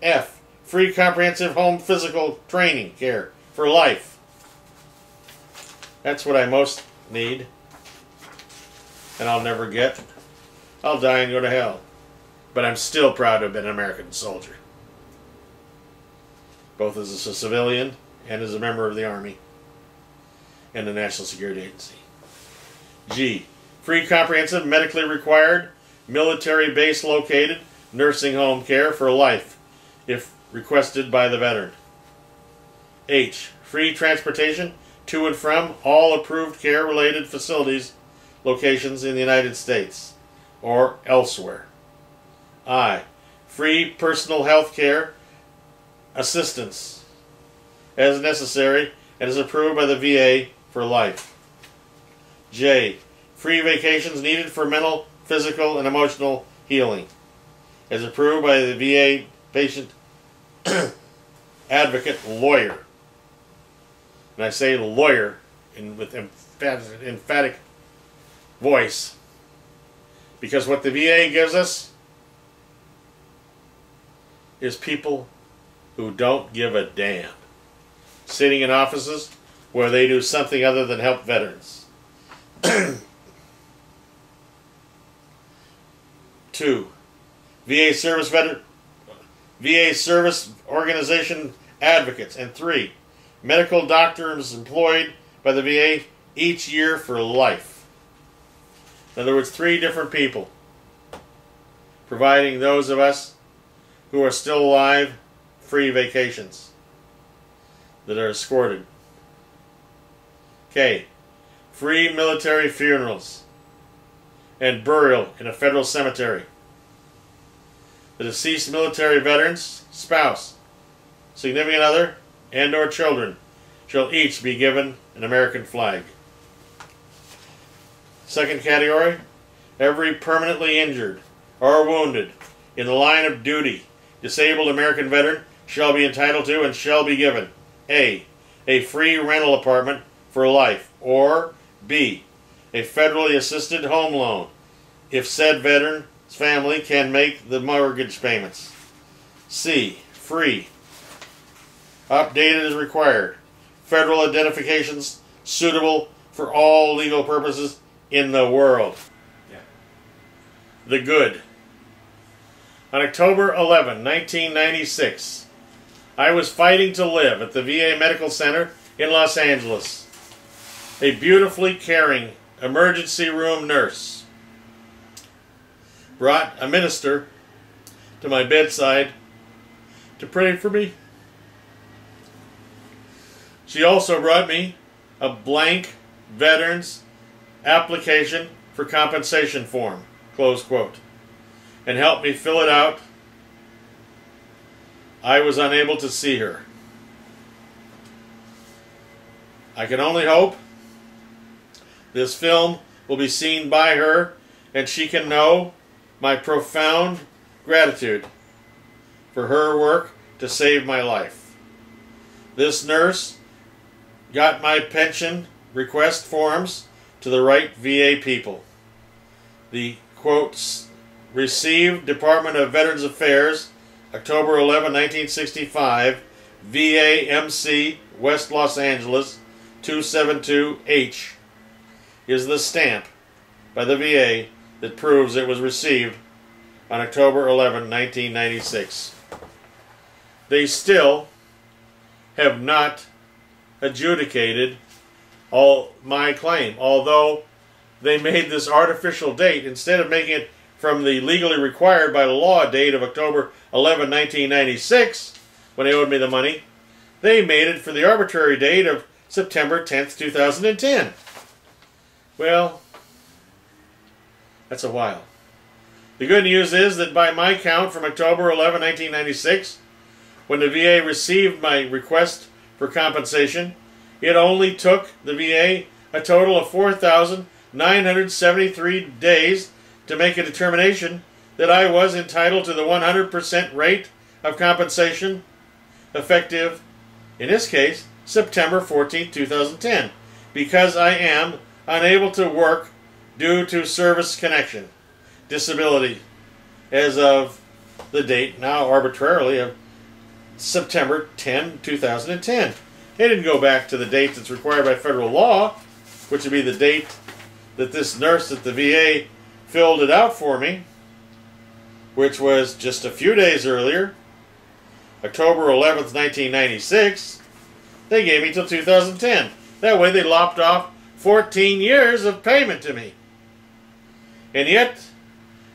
F, free comprehensive home physical training care for life. That's what I most need, and I'll never get. I'll die and go to hell. But I'm still proud to have been an American soldier, both as a civilian and as a member of the Army and the National Security Agency. G, free comprehensive medically required military base located nursing home care for life if requested by the veteran. H, free transportation to and from all approved care related facilities locations in the United States or elsewhere. I, free personal health care assistance as necessary and is approved by the VA for life. J, free vacations needed for mental, physical, and emotional healing as approved by the VA patient advocate lawyer. And I say lawyer with emphatic voice, because what the VA gives us is people who don't give a damn, sitting in offices where they do something other than help veterans. 2, VA service organization advocates. And 3, medical doctors employed by the VA each year for life. In other words, 3 different people providing those of us who are still alive free vacations that are escorted. K, free military funerals and burial in a federal cemetery. The deceased military veteran's spouse, significant other, and or children shall each be given an American flag. Second category, every permanently injured or wounded in the line of duty disabled American veteran shall be entitled to and shall be given A, a free rental apartment for life, or B, a federally assisted home loan if said veteran's family can make the mortgage payments. C, free, updated as required, federal identifications suitable for all legal purposes in the world. Yeah. The good. On October 11, 1996, I was fighting to live at the VA Medical Center in Los Angeles. A beautifully caring emergency room nurse brought a minister to my bedside to pray for me. She also brought me a blank veteran's application for compensation form, close quote, and helped me fill it out. I was unable to see her. I can only hope this film will be seen by her and she can know my profound gratitude for her work to save my life. This nurse got my pension request forms to the right VA people. The quotes received Department of Veterans Affairs, October 11, 1965, VA MC, West Los Angeles, 272H, is the stamp by the VA that proves it was received on October 11, 1996. They still have not adjudicated all my claim, although they made this artificial date. Instead of making it from the legally required by law date of October 11, 1996, when they owed me the money, they made it for the arbitrary date of September 10th, 2010. Well, that's a while. The good news is that by my count from October 11, 1996, when the VA received my request for compensation, it only took the VA a total of 4,973 days to make a determination that I was entitled to the 100% rate of compensation effective, in this case, September 14, 2010, because I am unable to work due to service connection, disability, as of the date now arbitrarily of September 10, 2010. They didn't go back to the date that's required by federal law, which would be the date that this nurse at the VA filled it out for me, which was just a few days earlier, October 11th, 1996. They gave me till 2010. That way they lopped off 14 years of payment to me. And yet,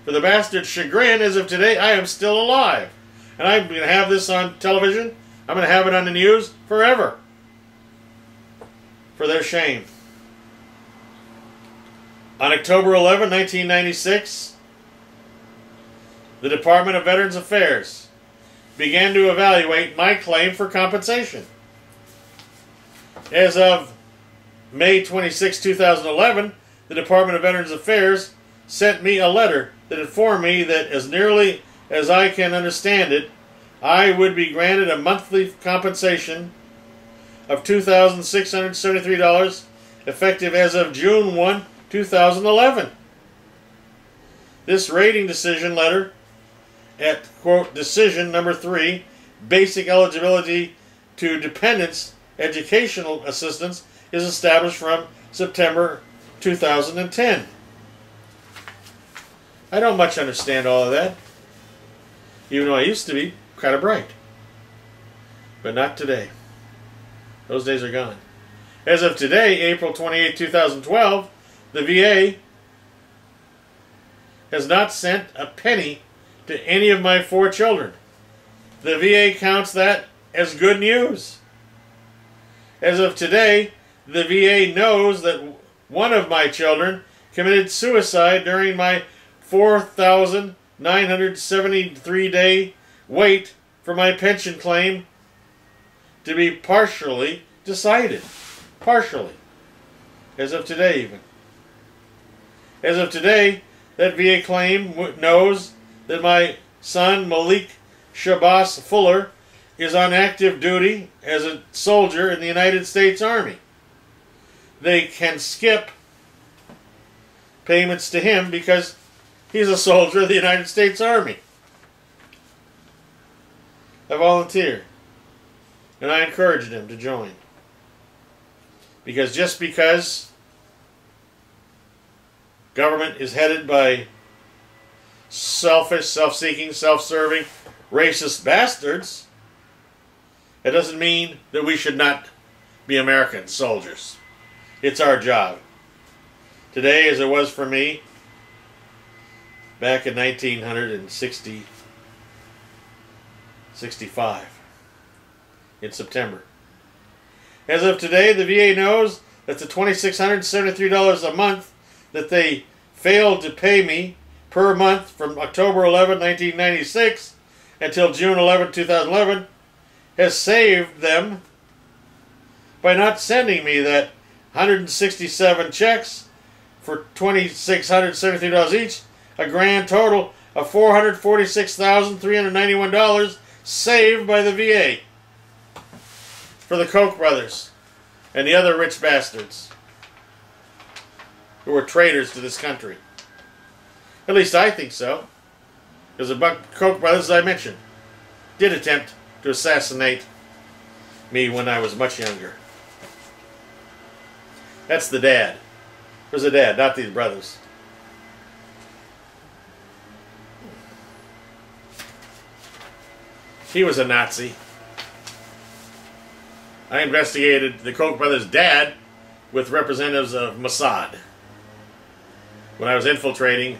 for the bastard's chagrin, as of today, I am still alive. And I'm going to have this on television. I'm going to have it on the news forever. For their shame. On October 11, 1996, the Department of Veterans Affairs began to evaluate my claim for compensation. As of May 26, 2011, the Department of Veterans Affairs sent me a letter that informed me that, as nearly as I can understand it, I would be granted a monthly compensation of $2,673 effective as of June 1, 2011. This rating decision letter at, quote, decision number 3, basic eligibility to dependents educational assistance, is established from September 2010. I don't much understand all of that, even though I used to be kind of bright. But not today. Those days are gone. As of today, April 28, 2012, the VA has not sent a penny to any of my 4 children. The VA counts that as good news. As of today, the VA knows that one of my children committed suicide during my 4,973-day wait for my pension claim to be partially decided. Partially. As of today, even. As of today, that VA claim knows that my son, Malik Shabazz Fuller, is on active duty as a soldier in the United States Army. They can skip payments to him because he's a soldier of the United States Army. I volunteered, and I encouraged him to join. Because just because government is headed by selfish, self-seeking, self-serving, racist bastards, it doesn't mean that we should not be American soldiers. It's our job. Today, as it was for me, back in 1965, in September. As of today, the VA knows that the $2,673 a month that they failed to pay me per month from October 11, 1996 until June 11, 2011 has saved them by not sending me that 167 checks for $2,673 each, a grand total of $446,391 saved by the VA for the Koch brothers and the other rich bastards who were traitors to this country. At least I think so. Because the Koch brothers, as I mentioned, did attempt to assassinate me when I was much younger. That's the dad. There's the dad, not these brothers. He was a Nazi. I investigated the Koch brothers' dad with representatives of Mossad when I was infiltrating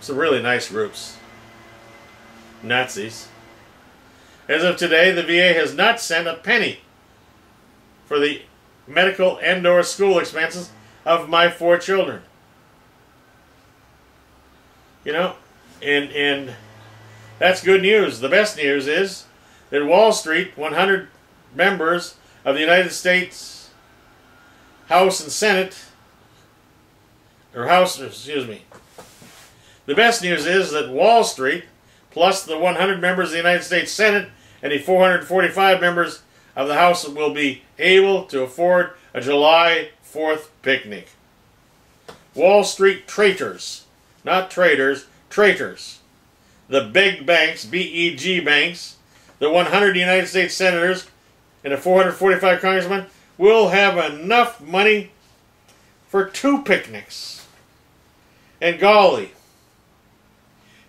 some really nice groups. Nazis. As of today, the VA has not sent a penny for the medical and/or school expenses of my 4 children. You know, and that's good news. The best news is that Wall Street, 100 members of the United States House and Senate, or House, excuse me. The best news is that Wall Street, plus the 100 members of the United States Senate and the 445 members of the House, will be able to afford a July 4th picnic. Wall Street traitors, not traitors, traitors. The big banks, BEG banks, the 100 United States senators, and the 445 congressmen will have enough money for 2 picnics. And golly,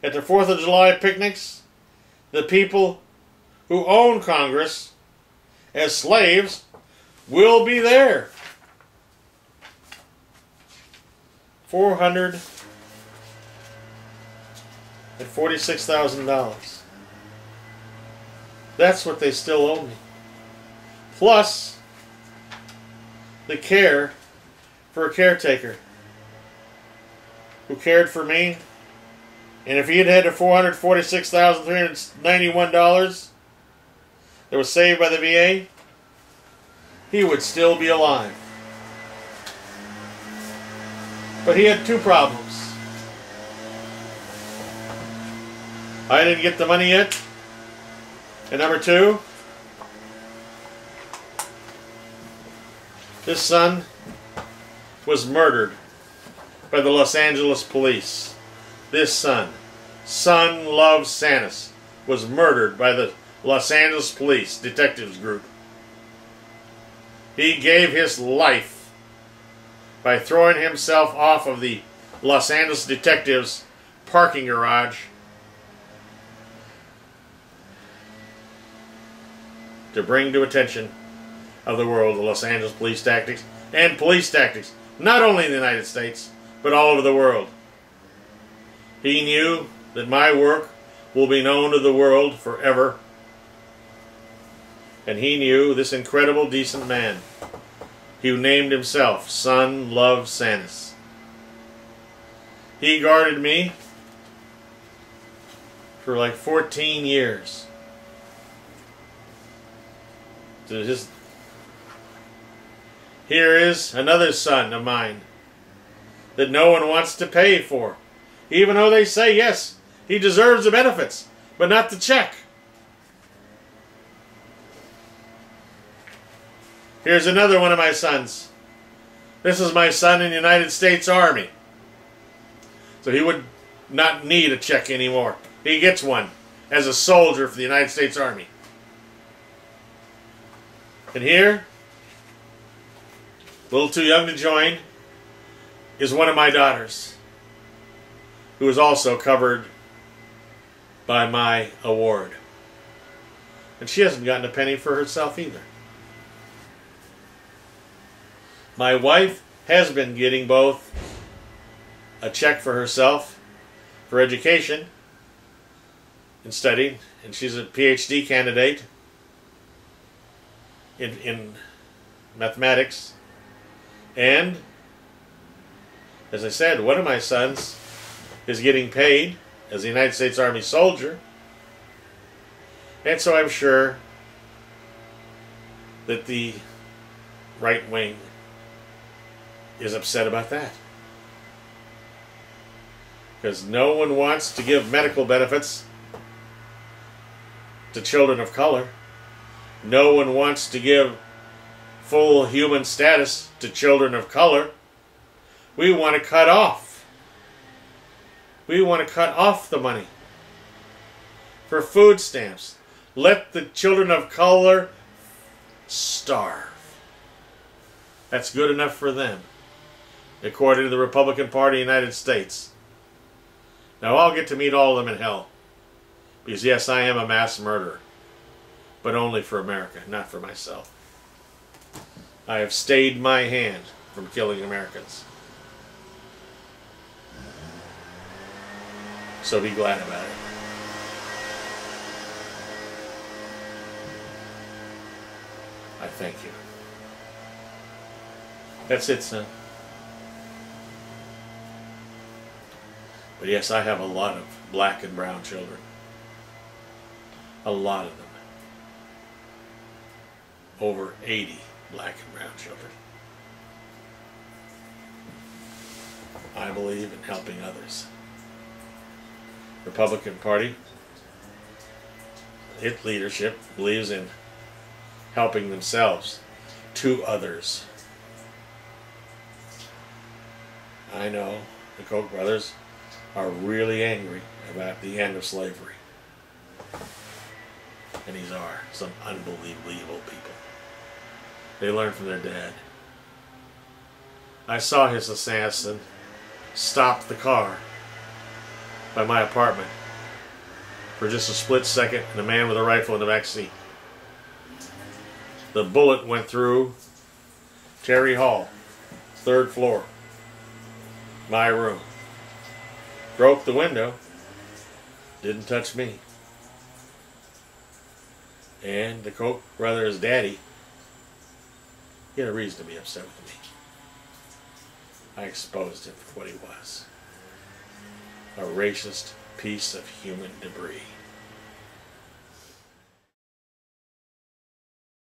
at the 4th of July picnics, the people who own Congress as slaves will be there. $446,000. That's what they still owe me. Plus the care for a caretaker who cared for me. And if he had had the $446,391 that was saved by the VA, he would still be alive. But he had 2 problems. I didn't get the money yet. And number 2, his son was murdered by the Los Angeles police. This son Love Sannes, was murdered by the Los Angeles Police Detectives Group. He gave his life by throwing himself off of the Los Angeles Detectives parking garage to bring to attention of the world the Los Angeles police tactics and police tactics, not only in the United States, but all over the world. He knew that my work will be known to the world forever. And he knew this incredible, decent man, who named himself Son Love Sannes. He guarded me for like 14 years. Here is another son of mine that no one wants to pay for, even though they say, yes, he deserves the benefits, but not the check. Here's another one of my sons. This is my son in the United States Army. So he would not need a check anymore. He gets one as a soldier for the United States Army. And here, a little too young to join, is one of my daughters, who is also covered by my award. And she hasn't gotten a penny for herself either. My wife has been getting both a check for herself for education and studying, and she's a PhD candidate in mathematics. And, as I said, one of my sons is getting paid as a United States Army soldier. And so I'm sure that the right wing is upset about that. Because no one wants to give medical benefits to children of color. No one wants to give full human status to children of color. We want to cut off. We want to cut off the money for food stamps. Let the children of color starve. That's good enough for them, according to the Republican Party of the United States. Now I'll get to meet all of them in hell. Because yes, I am a mass murderer. But only for America, not for myself. I have stayed my hand from killing Americans. So be glad about it. I thank you. That's it, son. But yes, I have a lot of black and brown children. A lot of them. Over 80 black and brown children. I believe in helping others. Republican Party, its leadership believes in helping themselves to others. I know the Koch brothers are really angry about the end of slavery. And these are some unbelievably evil people. They learned from their dad. I saw his assassin stop the car by my apartment for just a split second, and a man with a rifle in the back seat. The bullet went through Terry Hall, 3rd floor, my room. Broke the window, didn't touch me. And the Koch brothers' daddy, he had a reason to be upset with me. I exposed him for what he was. A racist piece of human debris.